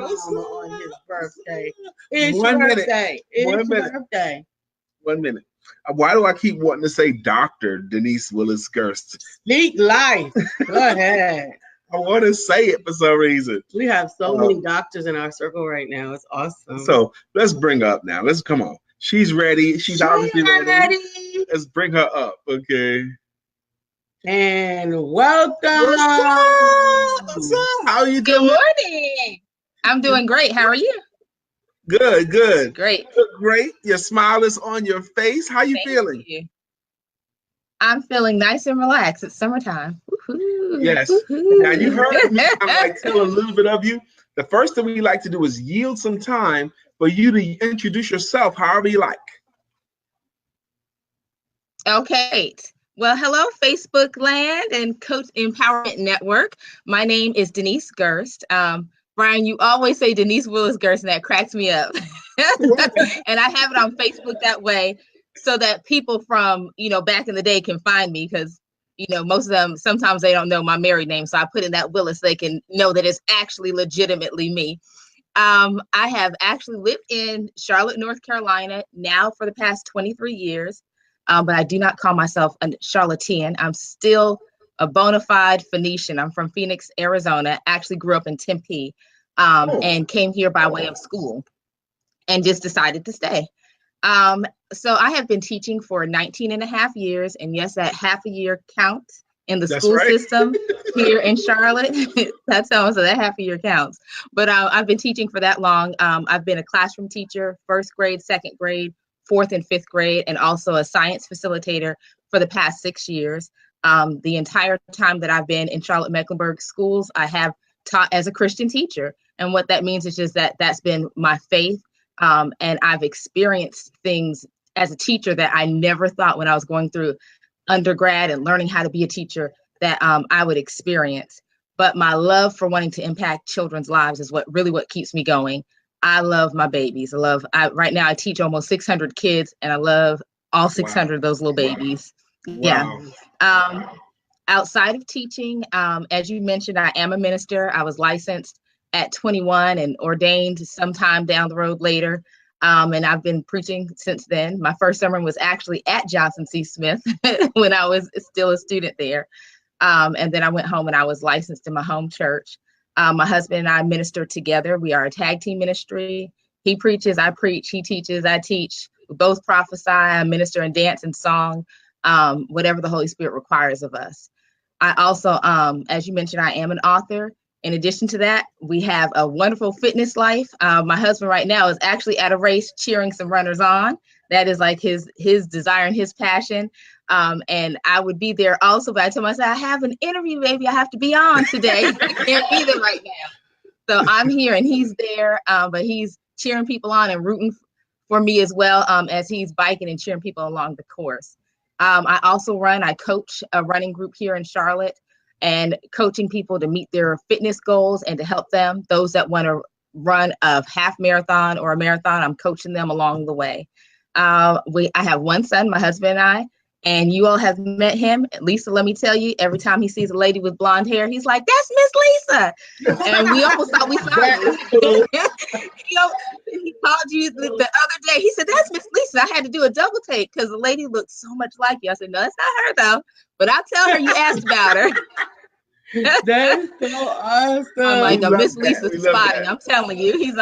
[SPEAKER 2] on his birthday. It's your birthday. It's your birthday.
[SPEAKER 1] 1 minute. Why do I keep wanting to say Dr. DeNise Willis Gerst?
[SPEAKER 2] Speak life. Go ahead.
[SPEAKER 1] I want to say it for some reason.
[SPEAKER 2] We have so many doctors in our circle right now. It's awesome.
[SPEAKER 1] So let's bring her up now. Let's come on. She's ready. She's obviously ready. Let's bring her up, okay?
[SPEAKER 2] And welcome.
[SPEAKER 1] What's up? How are you doing?
[SPEAKER 3] Good morning. I'm doing great. How are you?
[SPEAKER 1] Good, good.
[SPEAKER 3] Great.
[SPEAKER 1] Great. Your smile is on your face. How you feeling?
[SPEAKER 3] You. I'm feeling nice and relaxed. It's summertime. Woo-hoo.
[SPEAKER 1] Yes. Woo-hoo. Now you heard me. I'm like tell a little bit of you. The first thing we like to do is yield some time for you to introduce yourself however you like.
[SPEAKER 3] Okay. Well, hello, Facebook land and Coach Empowerment Network. My name is DeNise Gerst. Brian, you always say DeNise Willis Gerst, and that cracks me up. And I have it on Facebook that way so that people from, back in the day can find me because, most of them, sometimes they don't know my married name. So I put in that Willis, they can know that it's actually legitimately me. I have actually lived in Charlotte, North Carolina now for the past 23 years, but I do not call myself a Charlottean. I'm still a bona fide Phoenician. I'm from Phoenix, Arizona. Actually grew up in Tempe and came here by way of school and just decided to stay. So I have been teaching for 19 and a half years. And yes, that half a year counts in the school system here in Charlotte. That's how, so that half a year counts. But I've been teaching for that long. I've been a classroom teacher, 1st grade, 2nd grade, 4th and 5th grade, and also a science facilitator for the past 6 years. The entire time that I've been in Charlotte-Mecklenburg schools, I have taught as a Christian teacher. And what that means is just that that's been my faith. And I've experienced things as a teacher that I never thought when I was going through undergrad and learning how to be a teacher that I would experience. But my love for wanting to impact children's lives is what keeps me going. I love my babies. Right now I teach almost 600 kids and I love all 600 of those little babies.
[SPEAKER 1] Wow.
[SPEAKER 3] Yeah. Outside of teaching, as you mentioned, I am a minister. I was licensed at 21 and ordained sometime down the road later. And I've been preaching since then. My first sermon was actually at Johnson C. Smith when I was still a student there. And then I went home and I was licensed in my home church. My husband and I minister together. We are a tag team ministry. He preaches, I preach. He teaches, I teach. We both prophesy, I minister and dance and song, whatever the Holy Spirit requires of us. I also, as you mentioned, I am an author. In addition to that, we have a wonderful fitness life. My husband right now is actually at a race cheering some runners on. That is like his desire and his passion. And I would be there also, but I told myself, I have an interview, baby. I have to be on today. I can't be there right now. So I'm here and he's there, but he's cheering people on and rooting for me as well, as he's biking and cheering people along the course. I coach a running group here in Charlotte and coaching people to meet their fitness goals and to help them. Those that want to run a half marathon or a marathon, I'm coaching them along the way. I have one son, my husband and I, and you all have met him. Lisa, let me tell you, every time he sees a lady with blonde hair, he's like, "That's Miss Lisa." And we almost thought we saw you. He called you the other day. He said, "That's Miss Lisa." I had to do a double take because the lady looked so much like you. I said, "No, it's not her though, but I'll tell her you asked about her."
[SPEAKER 2] That is so awesome.
[SPEAKER 3] I'm like, Miss Lisa's spotting. I'm telling you, he's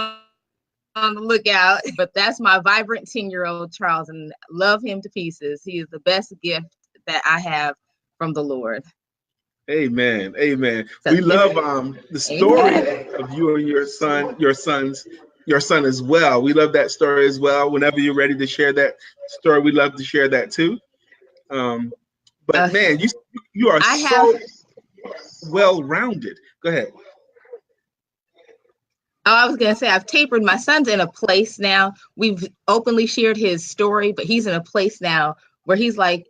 [SPEAKER 3] on the lookout. But that's my vibrant 10-year-old Charles, and love him to pieces. He is the best gift that I have from the Lord.
[SPEAKER 1] Amen. Amen. So, we love the story of you and your son as well. We love that story as well. Whenever you're ready to share that story, we love to share that too. But man, you are so well-rounded. Go ahead.
[SPEAKER 3] Oh, I was going to say, I've tapered. My son's in a place now. We've openly shared his story, but he's in a place now where he's like,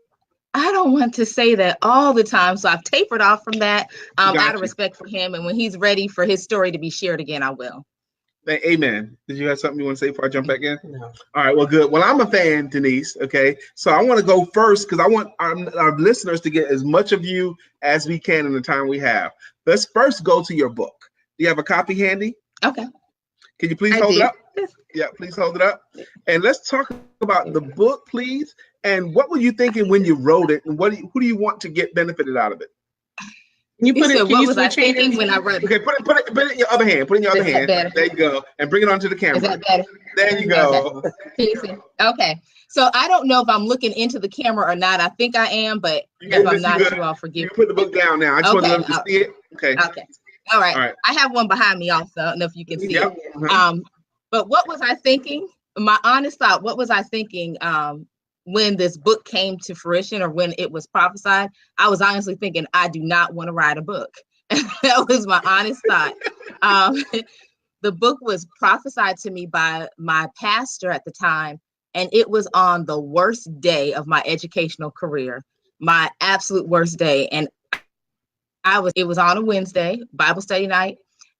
[SPEAKER 3] I don't want to say that all the time. So I've tapered off from that out of respect for him. And when he's ready for his story to be shared again, I will.
[SPEAKER 1] Amen. Did you have something you want to say before I jump back in?
[SPEAKER 2] No.
[SPEAKER 1] All right. Well, good. Well, I'm a fan, DeNise. Okay. So I want to go first because I want our listeners to get as much of you as we can in the time we have. Let's first go to your book. Do you have a copy handy?
[SPEAKER 3] Okay.
[SPEAKER 1] Can you please hold it up? Yeah, please hold it up. And let's talk about the book, please. And what were you thinking when you wrote it? And who do you want to get benefited out of it?
[SPEAKER 3] What was I thinking when I wrote it?
[SPEAKER 1] Okay, put it in your other hand. Put it in your other hand.
[SPEAKER 3] Better?
[SPEAKER 1] There you go. And bring it onto the camera.
[SPEAKER 3] Is that better?
[SPEAKER 1] There you go.
[SPEAKER 3] Okay. Can you see? Okay. So I don't know if I'm looking into the camera or not. I think I am, but if I'm not, you all forgive me.
[SPEAKER 1] You can put the book down now. I just want them to see it. Okay.
[SPEAKER 3] Okay. All right. I have one behind me also. I don't know if you can see it.
[SPEAKER 1] Uh-huh.
[SPEAKER 3] But what was I thinking? My honest thought, what was I thinking when this book came to fruition or when it was prophesied? I was honestly thinking, I do not want to write a book. That was my honest thought. The book was prophesied to me by my pastor at the time, and it was on the worst day of my educational career, my absolute worst day. And it was on a Wednesday, Bible study night,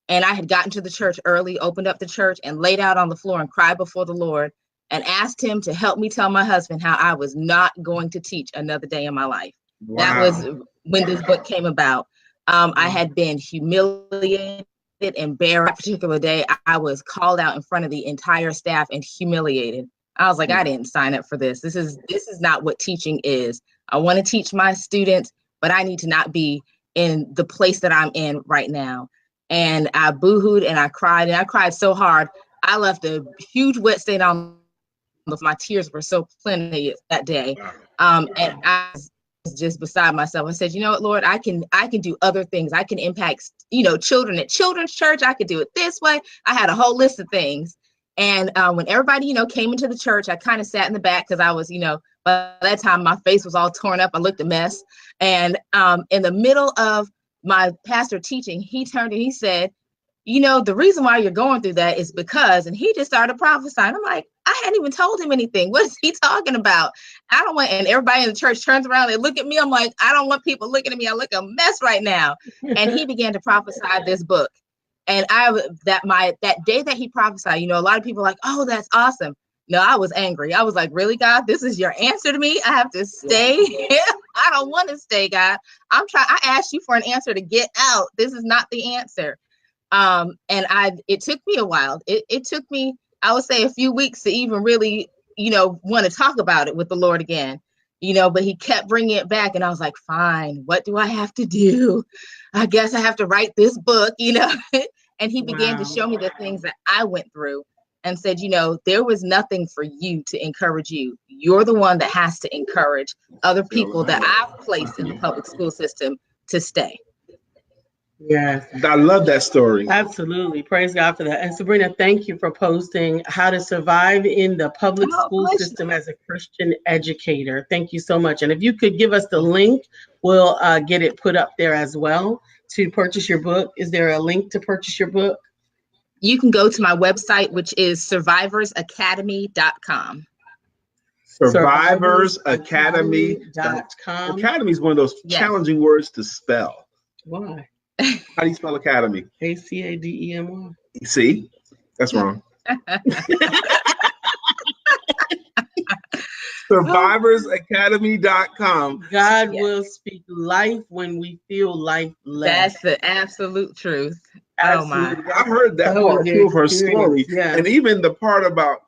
[SPEAKER 3] and I had gotten to the church early, opened up the church and laid out on the floor and cried before the Lord and asked him to help me tell my husband how I was not going to teach another day in my life. Wow. That was when this book came about. I had been humiliated, embarrassed. That particular day, I was called out in front of the entire staff and humiliated. I was like, I didn't sign up for this. This is not what teaching is. I want to teach my students, but I need to not be in the place that I'm in right now. And I boohooed and I cried so hard. I left a huge wet stain on my tears were so plenty that day. And I was just beside myself. I said, you know what, Lord, I can do other things. I can impact, children at children's church. I could do it this way. I had a whole list of things. And when everybody, came into the church, I kind of sat in the back because I was, by that time my face was all torn up. I looked a mess. And in the middle of my pastor teaching, he turned and he said, the reason why you're going through that is because, and he just started prophesying. I'm like, I hadn't even told him anything. What is he talking about? I don't want, and everybody in the church turns around, they look at me. I'm like, I don't want people looking at me. I look a mess right now. And he began to prophesy this book. And that day that he prophesied, a lot of people are like, oh, that's awesome. No, I was angry. I was like, really, God, this is your answer to me? I have to stay here? I don't want to stay, God. I asked you for an answer to get out. This is not the answer. And it took me a while. It took me, I would say, a few weeks to even really, want to talk about it with the Lord again, but he kept bringing it back. And I was like, fine, what do I have to do? I guess I have to write this book, and he began to show me the things that I went through and said, there was nothing for you to encourage you. You're the one that has to encourage other people that I've placed in the public school system to stay.
[SPEAKER 2] Yes.
[SPEAKER 1] I love that story.
[SPEAKER 2] Absolutely. Praise God for that. And Sabrina, thank you for posting how to survive in the public
[SPEAKER 3] Oh,
[SPEAKER 2] school
[SPEAKER 3] bless you.
[SPEAKER 2] system as a Christian educator. Thank you so much. And if you could give us the link, we'll get it put up there as well to purchase your book. Is there a link to purchase your book?
[SPEAKER 3] You can go to my website, which is survivorsacademy.com.
[SPEAKER 1] Survivorsacademy.com.
[SPEAKER 2] Survivorsacademy.com.
[SPEAKER 1] Academy is one of those
[SPEAKER 3] Yes.
[SPEAKER 1] challenging words to spell.
[SPEAKER 2] Why?
[SPEAKER 1] How do you spell academy?
[SPEAKER 2] ACADEMY.
[SPEAKER 1] See, that's wrong. Survivorsacademy.com.
[SPEAKER 2] God
[SPEAKER 3] Yes.
[SPEAKER 2] will speak life when we feel lifeless.
[SPEAKER 3] That's the absolute truth. Oh my.
[SPEAKER 2] Absolutely.
[SPEAKER 1] I heard that
[SPEAKER 2] That was
[SPEAKER 1] part
[SPEAKER 2] your
[SPEAKER 1] too of her
[SPEAKER 2] experience,
[SPEAKER 1] story,
[SPEAKER 2] yeah.
[SPEAKER 1] and even the part about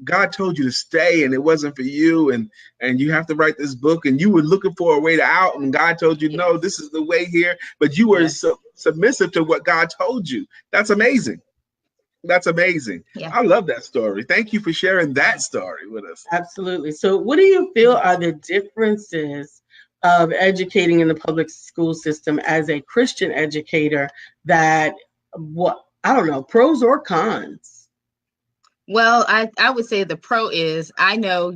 [SPEAKER 1] God told you to stay, and it wasn't for you, and you have to write this book, and you were looking for a way to out, and God told you, no, this is the way here, but you were
[SPEAKER 2] Yes.
[SPEAKER 1] submissive to what God told you. That's amazing. That's amazing.
[SPEAKER 3] Yeah.
[SPEAKER 1] I love that story. Thank you for sharing that story with us.
[SPEAKER 2] Absolutely. So, what do you feel are the differences of educating in the public school system as a Christian educator? That what I don't know, pros or cons?
[SPEAKER 3] Well, I would say the pro is I know,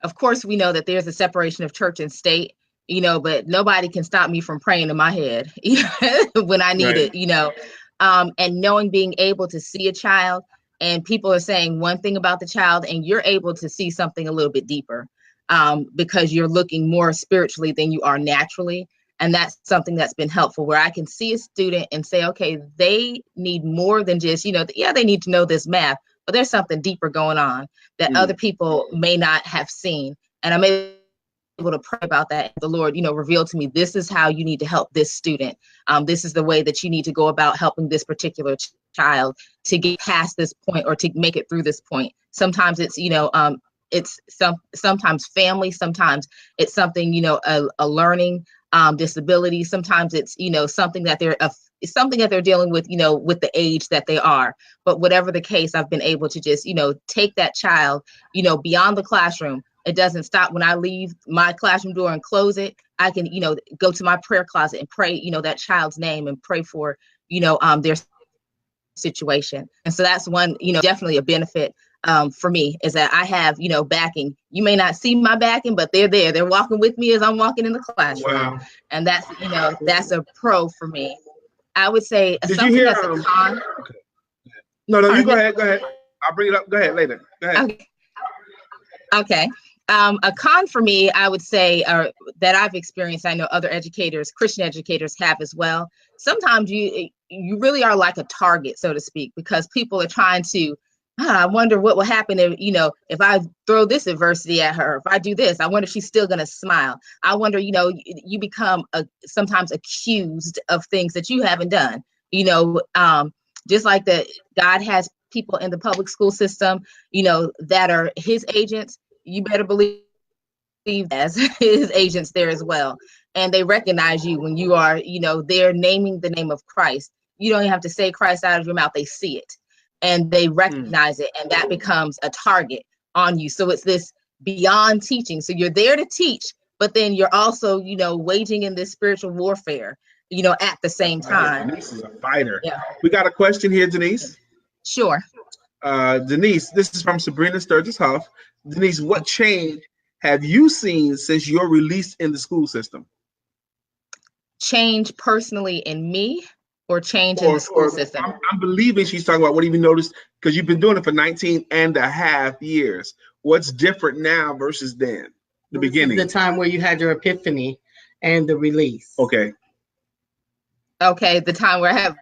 [SPEAKER 3] of course we know that there's a separation of church and state, but nobody can stop me from praying in my head when I need
[SPEAKER 1] Right.
[SPEAKER 3] it, and knowing being able to see a child and people are saying one thing about the child and you're able to see something a little bit deeper because you're looking more spiritually than you are naturally. And that's something that's been helpful where I can see a student and say, okay, they need more than just, they need to know this math, but there's something deeper going on that other people may not have seen. And I'm able to pray about that. The Lord, revealed to me, this is how you need to help this student. This is the way that you need to go about helping this particular child to get past this point or to make it through this point. Sometimes it's, it's sometimes family, sometimes it's something, a learning disability. Sometimes it's, something that they're dealing with, with the age that they are. But whatever the case, I've been able to just, take that child, beyond the classroom. It doesn't stop when I leave my classroom door and close it. I can, go to my prayer closet and pray, that child's name and pray for, their situation. And so that's one, definitely a benefit for me is that I have, backing. You may not see my backing, but they're there. They're walking with me as I'm walking in the classroom.
[SPEAKER 1] Wow.
[SPEAKER 3] And that's, that's a pro for me. I would say
[SPEAKER 1] Did
[SPEAKER 3] something
[SPEAKER 1] you hear,
[SPEAKER 3] that's a con.
[SPEAKER 1] Okay. No, you go ahead. I'll bring it up. Go ahead later. Go ahead.
[SPEAKER 3] Okay. A con for me, I would say, that I've experienced, I know other educators, Christian educators have as well. Sometimes you really are like a target, so to speak, because people are trying to, I wonder what will happen if, if I throw this adversity at her, if I do this, I wonder if she's still going to smile. I wonder, you become sometimes accused of things that you haven't done, just like that God has people in the public school system, that are his agents. You better believe as his agents there as well. And they recognize you when you are, they're naming the name of Christ. You don't even have to say Christ out of your mouth. They see it and they recognize it. And that becomes a target on you. So it's this beyond teaching. So you're there to teach, but then you're also, waging in this spiritual warfare, at the same time.
[SPEAKER 1] DeNise is a fighter.
[SPEAKER 3] Yeah.
[SPEAKER 1] We got a question here, DeNise.
[SPEAKER 3] Sure.
[SPEAKER 1] DeNise, this is from Sabrina Sturgis-Huff. DeNise, what change have you seen since your release in the school system?
[SPEAKER 3] Change personally in me or change in the school system?
[SPEAKER 1] I'm believing she's talking about what have you noticed, because you've been doing it for 19 and a half years. What's different now versus then, the beginning?
[SPEAKER 2] The time where you had your epiphany and the release.
[SPEAKER 1] Okay,
[SPEAKER 3] the time where I have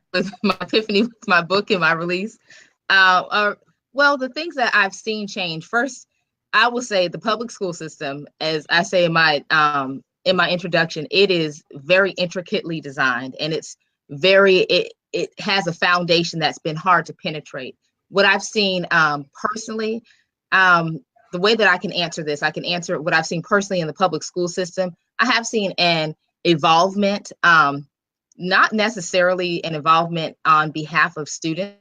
[SPEAKER 3] my epiphany with my book and my release. Well, the things that I've seen change. First, I will say the public school system, as I say in my introduction, it is very intricately designed, and it's it has a foundation that's been hard to penetrate. What I've seen personally, the way that I can answer this, I can answer what I've seen personally in the public school system. I have seen an involvement, not necessarily an involvement on behalf of students.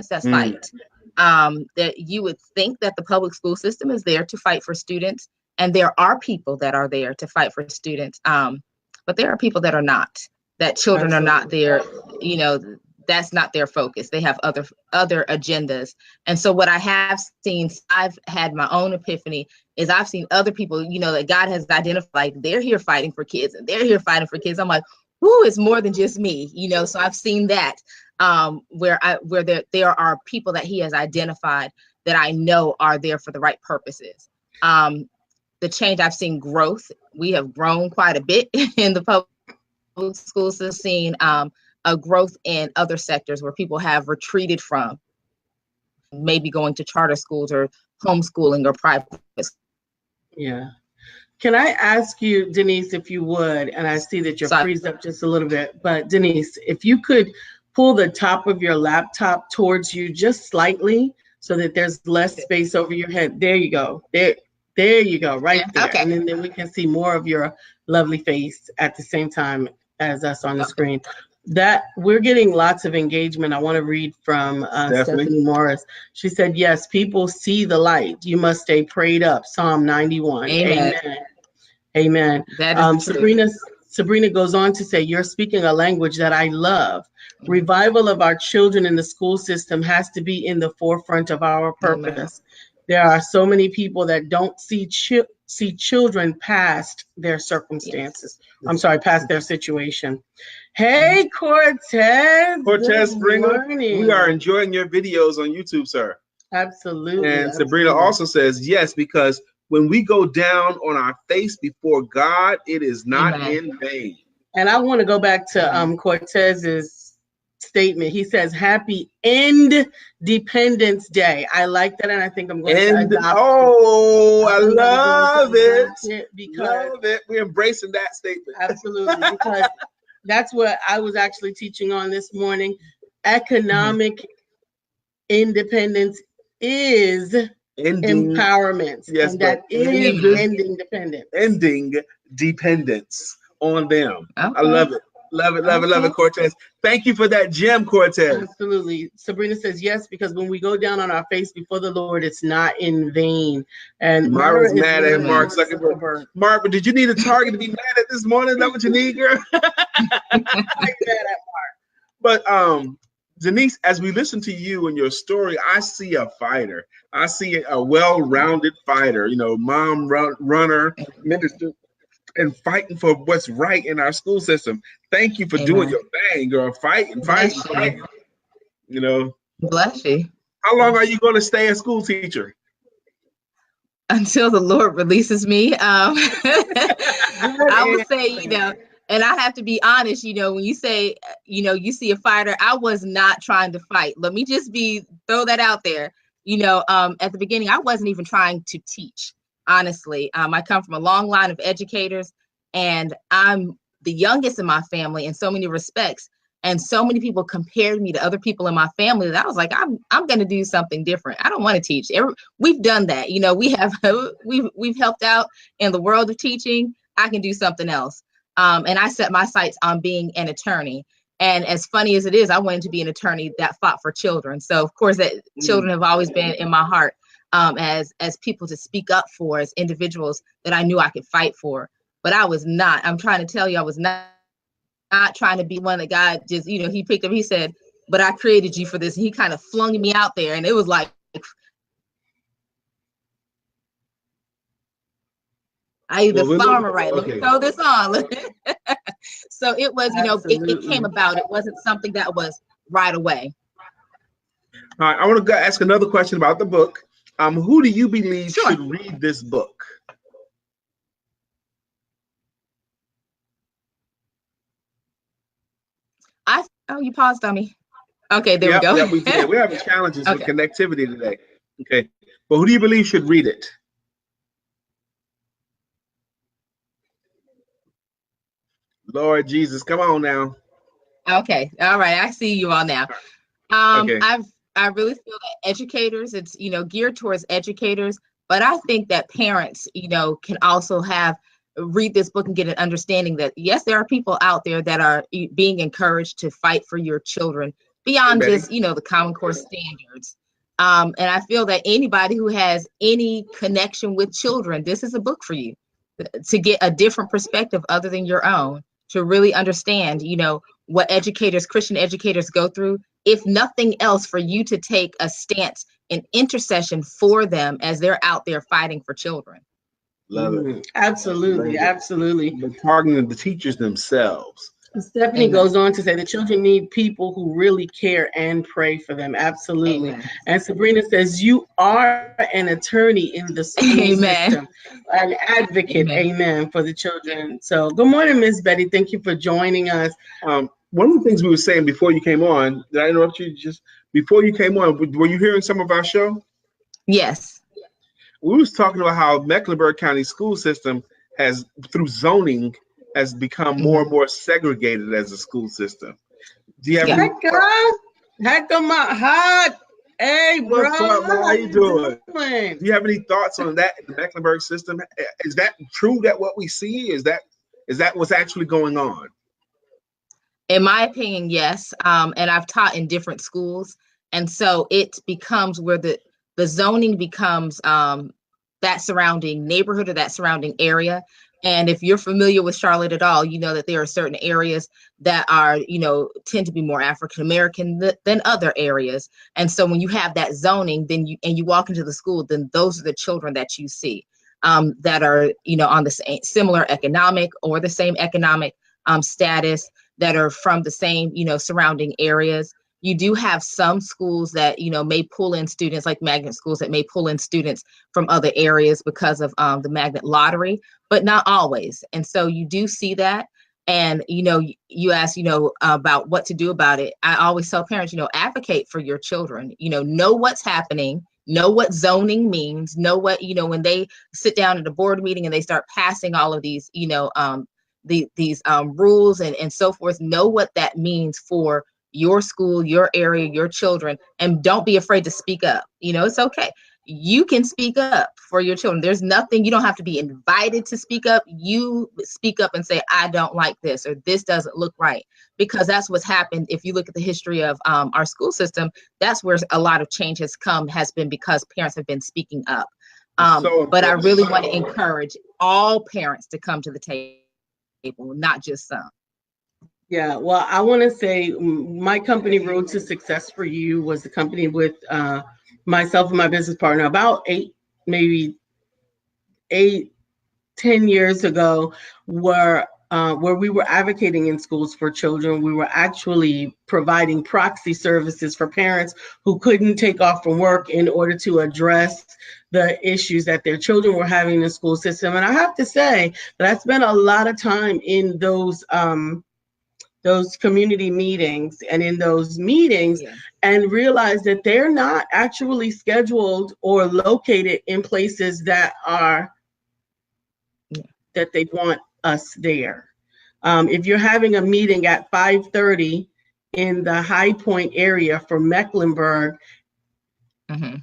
[SPEAKER 3] That's fight. That you would think that the public school system is there to fight for students, and there are people that are there to fight for students, but there are people that are not. that children are not
[SPEAKER 2] Absolutely.
[SPEAKER 3] there, that's not their focus. They have other agendas. And so what I have seen, I've had my own epiphany, is I've seen other people, that God has identified, they're here fighting for kids and they're here fighting for kids. I'm like, whoo, it's more than just me, so I've seen that, where there are people that he has identified that I know are there for the right purposes. The change I've seen, growth, we have grown quite a bit in the public schools, have seen a growth in other sectors where people have retreated from, maybe going to charter schools or homeschooling or private.
[SPEAKER 2] Yeah. Can I ask you, DeNise, if you would, and I see that you're freezed up just a little bit, but DeNise, if you could pull the top of your laptop towards you just slightly so that there's less space over your head. There you go. There you go, right there.
[SPEAKER 3] Okay.
[SPEAKER 2] And then we can see more of your lovely face at the same time as us on the screen. That we're getting lots of engagement. I want to read from Stephanie Morris. She said, yes, people see the light. You must stay prayed up. Psalm 91.
[SPEAKER 3] Amen.
[SPEAKER 2] Amen.
[SPEAKER 3] That is
[SPEAKER 2] Sabrina goes on to say, you're speaking a language that I love. Revival of our children in the school system has to be in the forefront of our purpose. Amen. There are so many people that don't see children past their circumstances. I'm sorry, past their situation. Hey, Cortez
[SPEAKER 1] Springer, we are enjoying your videos on YouTube, sir.
[SPEAKER 2] Absolutely.
[SPEAKER 1] And Sabrina also says, yes, because when we go down on our face before God, it is not in vain.
[SPEAKER 2] And I want to go back to Cortez's statement. He says, happy Independence Day. I like that, and I think I'm going to adopt it.
[SPEAKER 1] Oh, I love it. Love it. We're embracing that statement.
[SPEAKER 2] Absolutely, because that's what I was actually teaching on this morning. Economic independence is empowerment.
[SPEAKER 1] Yes,
[SPEAKER 2] and that is ending dependence.
[SPEAKER 1] Ending dependence on them.
[SPEAKER 3] Okay.
[SPEAKER 1] I love it. Love it, love it, love it, Cortez. Thank you for that gem, Cortez.
[SPEAKER 2] Absolutely. Sabrina says yes, because when we go down on our face before the Lord, it's not in vain. And
[SPEAKER 1] Myra's mad at Mark Zuckerberg. Mark, but did you need a target to be mad at this morning? Is that what you need, girl? I'm mad at Mark. But DeNise, as we listen to you and your story, I see a fighter. I see a well-rounded fighter. Mom, runner, minister, and fighting for what's right in our school system. Thank you for doing your thing, girl. Fighting.
[SPEAKER 3] Bless you.
[SPEAKER 1] How long are you going to stay a school teacher?
[SPEAKER 3] Until the Lord releases me. I would say, and I have to be honest, when you say, you see a fighter, I was not trying to fight. Let me just throw that out there. At the beginning, I wasn't even trying to teach. Honestly, I come from a long line of educators, and I'm the youngest in my family in so many respects. And so many people compared me to other people in my family that I was like, I'm going to do something different. I don't want to teach. We've done that. We've helped out in the world of teaching. I can do something else. And I set my sights on being an attorney. And as funny as it is, I wanted to be an attorney that fought for children. So of course, that children have always been in my heart. As people to speak up for, as individuals that I knew I could fight for. But I was not. I'm trying to tell you, I was not trying to be one that God just, he picked up, he said, but I created you for this. And he kind of flung me out there. And it was like, I either farm or right. Let me throw this on. So it was, it came about. It wasn't something that was right away.
[SPEAKER 1] All right, I want to ask another question about the book. Who do you believe should read this book?
[SPEAKER 3] You paused on me. Okay, there we go.
[SPEAKER 1] Yeah, we're having challenges with connectivity today. Okay, but who do you believe should read it? Lord Jesus, come on now.
[SPEAKER 3] Okay, all right, I see you all now. I really feel that educators, it's, geared towards educators, but I think that parents, can also read this book and get an understanding that, yes, there are people out there that are being encouraged to fight for your children beyond just, the Common Core standards. And I feel that anybody who has any connection with children, this is a book for you to get a different perspective other than your own. to really understand, what Christian educators go through, if nothing else, for you to take a stance in intercession for them as they're out there fighting for children.
[SPEAKER 1] Love it.
[SPEAKER 2] Absolutely, absolutely.
[SPEAKER 1] But targeting the teachers themselves.
[SPEAKER 2] Stephanie goes on to say the children need people who really care and pray for them. Absolutely.
[SPEAKER 3] Amen.
[SPEAKER 2] And Sabrina says, you are an attorney in the school system, an advocate, amen, for the children. So good morning, Miss Betty. Thank you for joining us.
[SPEAKER 1] One of the things we were saying before you came on, did I interrupt you? Just before you came on, were you hearing some of our show?
[SPEAKER 3] Yes.
[SPEAKER 1] We was talking about how Mecklenburg County school system has, through zoning, has become more and more segregated as a school system. Do you have any
[SPEAKER 2] Heck of my heart. Hey, bro.
[SPEAKER 1] How you doing? Do you have any thoughts on that in the Mecklenburg system? Is that true, that what we see? Is that what's actually going on?
[SPEAKER 3] In my opinion, yes. And I've taught in different schools. And so it becomes where the zoning becomes that surrounding neighborhood or that surrounding area. And if you're familiar with Charlotte at all, you know that there are certain areas that are, tend to be more African-American than other areas. And so when you have that zoning, then you walk into the school, then those are the children that you see that are, on the similar economic or the same economic status, that are from the same, surrounding areas. You do have some schools that, may pull in students, like magnet schools that may pull in students from other areas because of the magnet lottery, but not always. And so you do see that. And, you ask, about what to do about it. I always tell parents, advocate for your children, know what's happening, know what zoning means, know what, when they sit down at a board meeting and they start passing all of these, these rules and so forth, know what that means for your school, your area, your children, and don't be afraid to speak up. It's okay. You can speak up for your children. There's nothing, you don't have to be invited to speak up. You speak up and say, I don't like this, or this doesn't look right, because that's what's happened. If you look at the history of our school system, that's where a lot of change has been because parents have been speaking up. But I really want to encourage all parents to come to the table, not just some.
[SPEAKER 2] Yeah, well, I want to say my company, Road to Success for You, was the company with myself and my business partner about 10 years ago, where we were advocating in schools for children. We were actually providing proxy services for parents who couldn't take off from work in order to address the issues that their children were having in the school system. And I have to say that I spent a lot of time in those community meetings and in those meetings, and realized that they're not actually scheduled or located in places that they want us there. If you're having a meeting at 5:30 in the High Point area for Mecklenburg,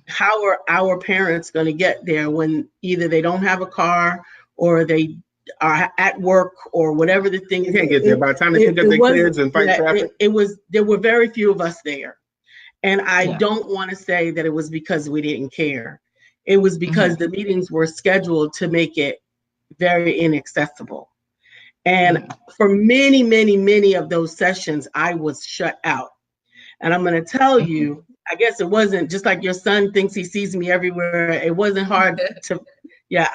[SPEAKER 2] how are our parents going to get there when either they don't have a car or they are at work or whatever the thing is?
[SPEAKER 1] They can't get there by the time they pick up their kids and fight traffic.
[SPEAKER 2] There were very few of us there. And I don't want to say that it was because we didn't care. It was because the meetings were scheduled to make it very inaccessible. And for many, many, many of those sessions, I was shut out. And I'm going to tell you, I guess it wasn't just like your son thinks he sees me everywhere. It wasn't hard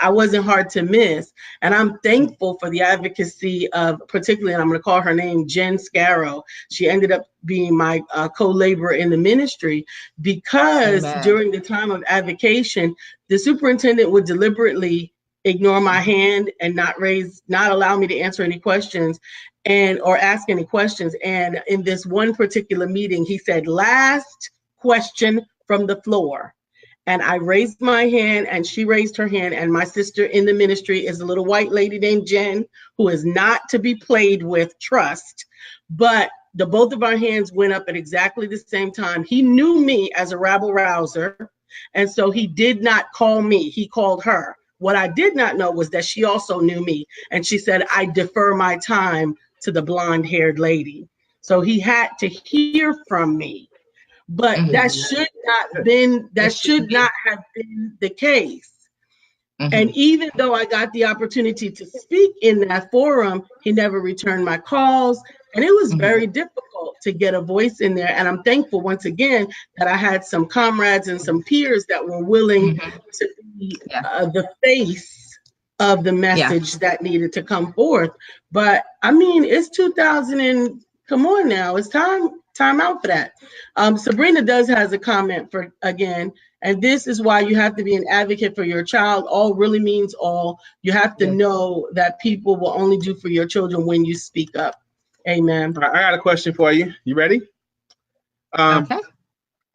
[SPEAKER 2] I wasn't hard to miss. And I'm thankful for the advocacy of, particularly, and I'm going to call her name, Jen Scarrow. She ended up being my co-laborer in the ministry, because during the time of advocation, the superintendent would deliberately ignore my hand and not allow me to answer any questions or ask any questions. And in this one particular meeting, he said, "Last question from the floor." And I raised my hand and she raised her hand. And my sister in the ministry is a little white lady named Jen, who is not to be played with, trust. But both of our hands went up at exactly the same time. He knew me as a rabble rouser. And so he did not call me, he called her. What I did not know was that she also knew me. And she said, "I defer my time to the blonde haired lady." So he had to hear from me. But that should not have been the case. And even though I got the opportunity to speak in that forum, he never returned my calls. And it was very difficult to get a voice in there. And I'm thankful once again that I had some comrades and some peers that were willing to be the face of the message that needed to come forth. But I mean, it's 2000 and come on now, it's time out for that. Sabrina has a comment for again, and this is why you have to be an advocate for your child. All really means all. You have to know that people will only do for your children when you speak up. Amen.
[SPEAKER 1] I got a question for you. You ready?
[SPEAKER 3] Okay.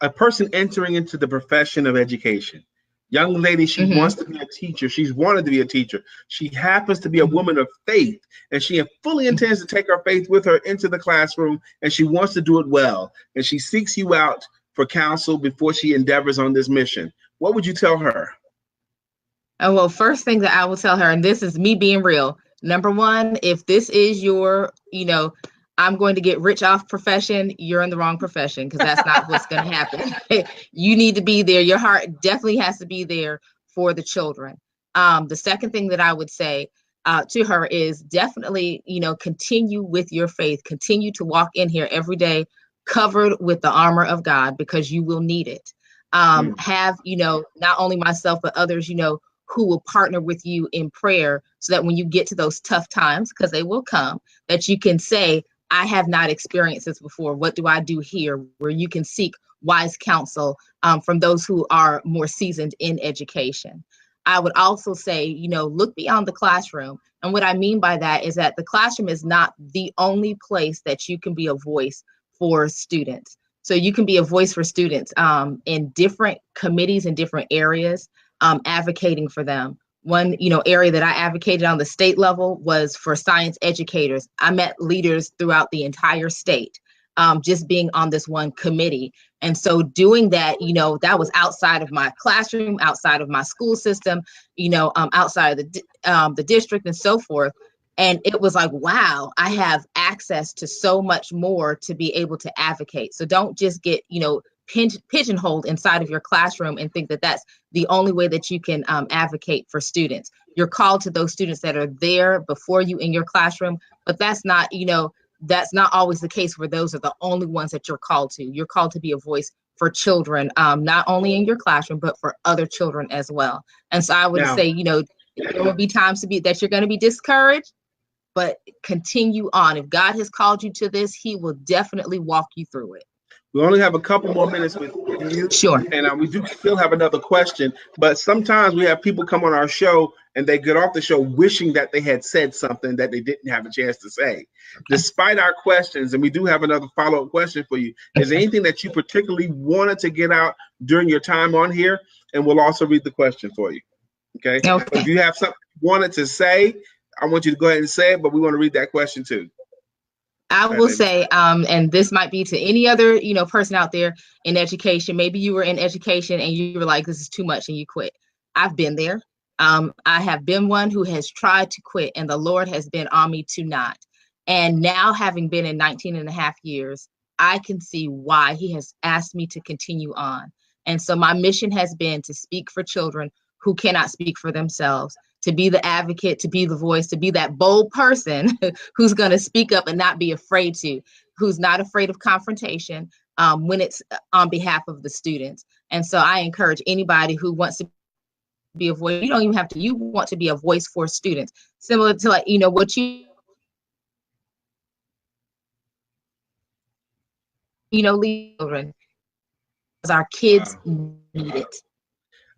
[SPEAKER 1] A person entering into the profession of education. Young lady, she wants to be a teacher. She's wanted to be a teacher. She happens to be a woman of faith, and she fully intends to take her faith with her into the classroom, and she wants to do it well. And she seeks you out for counsel before she endeavors on this mission. What would you tell her?
[SPEAKER 3] Oh, well, first thing that I will tell her, and this is me being real. Number one, if this is your, I'm going to get rich off profession, you're in the wrong profession, because that's not what's going to happen. You need to be there. Your heart definitely has to be there for the children. The second thing that I would say to her is definitely, continue with your faith. Continue to walk in here every day covered with the armor of God, because you will need it. Have, not only myself, but others, who will partner with you in prayer, so that when you get to those tough times, because they will come, that you can say, I have not experienced this before. What do I do here? Where you can seek wise counsel from those who are more seasoned in education. I would also say, look beyond the classroom. And what I mean by that is that the classroom is not the only place that you can be a voice for students. So you can be a voice for students in different committees in different areas, advocating for them. One, area that I advocated on the state level was for science educators. I met leaders throughout the entire state, just being on this one committee. And so doing that, that was outside of my classroom, outside of my school system, outside of the district and so forth. And it was like, wow, I have access to so much more to be able to advocate. So don't just get, pigeonholed inside of your classroom and think that that's the only way that you can advocate for students. You're called to those students that are there before you in your classroom, but that's not always the case where those are the only ones that you're called to. You're called to be a voice for children, not only in your classroom, but for other children as well. And so I would say, there will be times that you're going to be discouraged, but continue on. If God has called you to this, he will definitely walk you through it.
[SPEAKER 1] We only have a couple more minutes with you.
[SPEAKER 3] Sure.
[SPEAKER 1] And we do still have another question, but sometimes we have people come on our show and they get off the show wishing that they had said something that they didn't have a chance to say. Okay. Despite our questions, and we do have another follow-up question for you. Is there anything that you particularly wanted to get out during your time on here? And we'll also read the question for you. Okay. If you have something you wanted to say, I want you to go ahead and say it, but we want to read that question too.
[SPEAKER 3] I will say, and this might be to any other, person out there in education. Maybe you were in education and you were like, this is too much, and you quit. I've been there. I have been one who has tried to quit, and the Lord has been on me to not. And now, having been in 19 and a half years, I can see why he has asked me to continue on. And so my mission has been to speak for children who cannot speak for themselves, to be the advocate, to be the voice, to be that bold person who's going to speak up and not be afraid to, who's not afraid of confrontation when it's on behalf of the students. And so I encourage anybody who wants to be a voice, you don't even have to, you want to be a voice for students, similar to what you lead children, because our kids need it.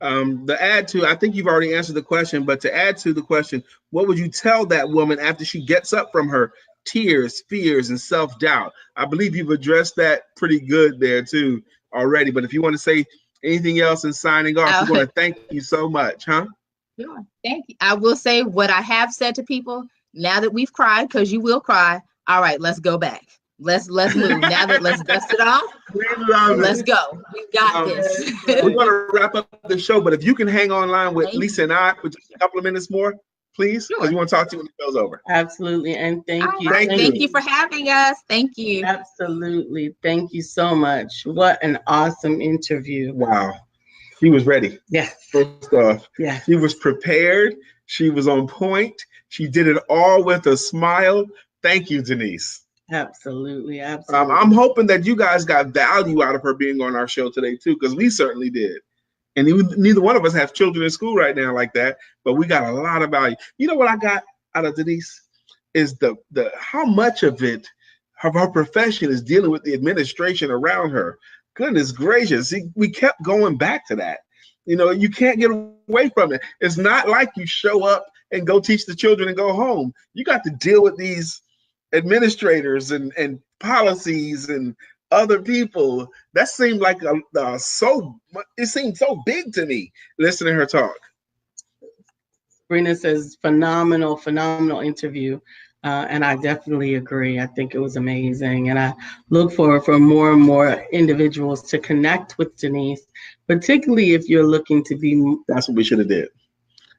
[SPEAKER 1] The add to, I think you've already answered the question, but to add to the question, what would you tell that woman after she gets up from her tears, fears, and self-doubt? I believe you've addressed that pretty good there too already, but if you want to say anything else in signing off, we want to thank you so much, huh?
[SPEAKER 3] Sure. Thank you. I will say what I have said to people, now that we've cried, because you will cry, all right, let's go back. Let's move. Now that let's dust it off. Let's go. We got this.
[SPEAKER 1] We're going to wrap up the show, but if you can hang online with Lisa and I for just a couple of minutes more, please, because we want to talk to you when the show's over.
[SPEAKER 2] Absolutely. And thank you.
[SPEAKER 3] Thank you for having us. Thank you.
[SPEAKER 2] Absolutely. Thank you so much. What an awesome interview.
[SPEAKER 1] Wow. She was ready.
[SPEAKER 2] Yes.
[SPEAKER 1] First off,
[SPEAKER 2] Yes.
[SPEAKER 1] she was prepared. She was on point. She did it all with a smile. Thank you, DeNise.
[SPEAKER 2] Absolutely. Absolutely.
[SPEAKER 1] I'm hoping that you guys got value out of her being on our show today too, because we certainly did. And neither one of us have children in school right now like that, but we got a lot of value. You know what I got out of DeNise is the how much of it her profession is dealing with the administration around her. Goodness gracious, we kept going back to that. You know, you can't get away from it. It's not like you show up and go teach the children and go home. You got to deal with these administrators and policies and other people. That seemed like it seemed so big to me listening to her talk.
[SPEAKER 2] Sabrina says phenomenal interview. And I definitely agree. I think it was amazing. And I look for more and more individuals to connect with DeNise, particularly if you're looking to be.
[SPEAKER 1] That's what we should have did.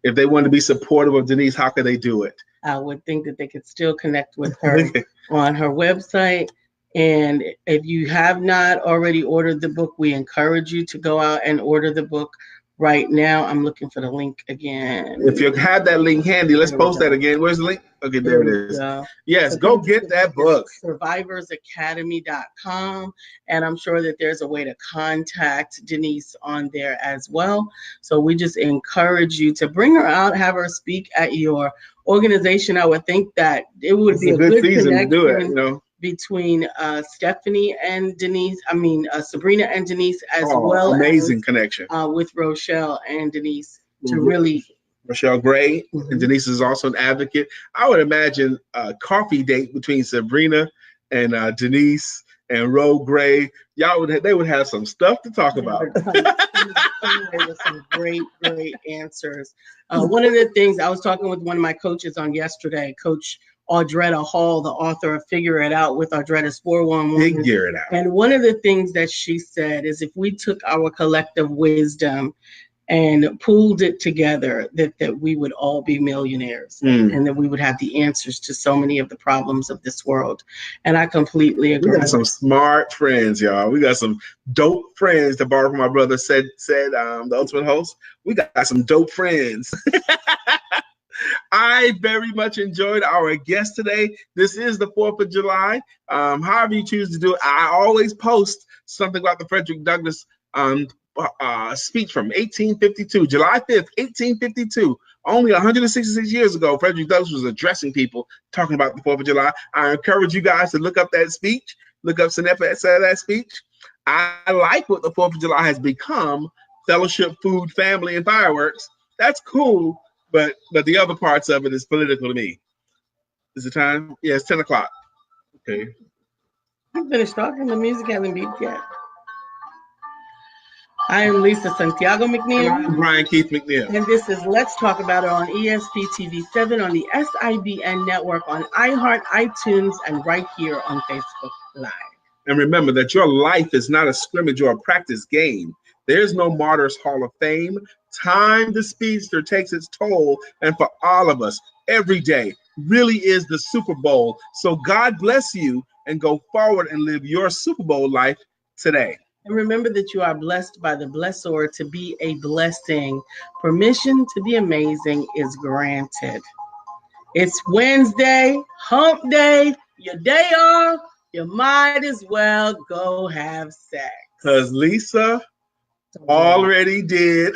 [SPEAKER 1] If they wanted to be supportive of DeNise, how could they do it?
[SPEAKER 2] I would think that they could still connect with her on her website. And if you have not already ordered the book, we encourage you to go out and order the book right now. I'm looking for the link again.
[SPEAKER 1] If you have that link handy, let's post that again. Where's the link? Okay, there it is. Yes, so go get that book.
[SPEAKER 2] survivorsacademy.com. And I'm sure that there's a way to contact DeNise on there as well. So we just encourage you to bring her out, have her speak at your organization. I would think that it would be a good
[SPEAKER 1] season to do it, you know,
[SPEAKER 2] between Stephanie and DeNise, Sabrina and DeNise, as well
[SPEAKER 1] amazing
[SPEAKER 2] as
[SPEAKER 1] connection
[SPEAKER 2] with Rochelle and DeNise to really.
[SPEAKER 1] Rochelle Gray, and DeNise is also an advocate. I would imagine a coffee date between Sabrina and DeNise and Ro Gray. They would have some stuff to talk about.
[SPEAKER 2] With some great answers. One of the things I was talking with one of my coaches on yesterday, Coach Audretta Hall, the author of Figure It Out with Audretta's 411.
[SPEAKER 1] Figure It Out.
[SPEAKER 2] And one of the things that she said is if we took our collective wisdom and pooled it together, that we would all be millionaires and that we would have the answers to so many of the problems of this world. And I completely agree.
[SPEAKER 1] We got some smart friends, y'all. We got some dope friends, to borrow from my brother said the ultimate host. We got some dope friends. I very much enjoyed our guest today. This is the 4th of July. However you choose to do it, I always post something about the Frederick Douglass speech from 1852, July 5th, 1852. Only 166 years ago, Frederick Douglass was addressing people, talking about the 4th of July. I encourage you guys to look up that speech, look up some episodes of that speech. I like what the 4th of July has become: fellowship, food, family, and fireworks. That's cool, but the other parts of it is political to me. Is it time? Yeah, it's 10 o'clock. Okay.
[SPEAKER 2] I'm finished talking. The music hasn't beat yet. I am Lisa Santiago McNeil.
[SPEAKER 1] I'm Brian Keith McNeil.
[SPEAKER 2] And this is Let's Talk About It on ESPTV7 on the SIBN network, on iHeart, iTunes, and right here on Facebook Live.
[SPEAKER 1] And remember that your life is not a scrimmage or a practice game. There's no Martyrs Hall of Fame. Time the speedster takes its toll, and for all of us, every day really is the Super Bowl. So God bless you, and go forward and live your Super Bowl life today.
[SPEAKER 2] And remember that you are blessed by the blessor to be a blessing. Permission to be amazing is granted. It's Wednesday, hump day, your day off. You might as well go have sex.
[SPEAKER 1] Because Lisa already did.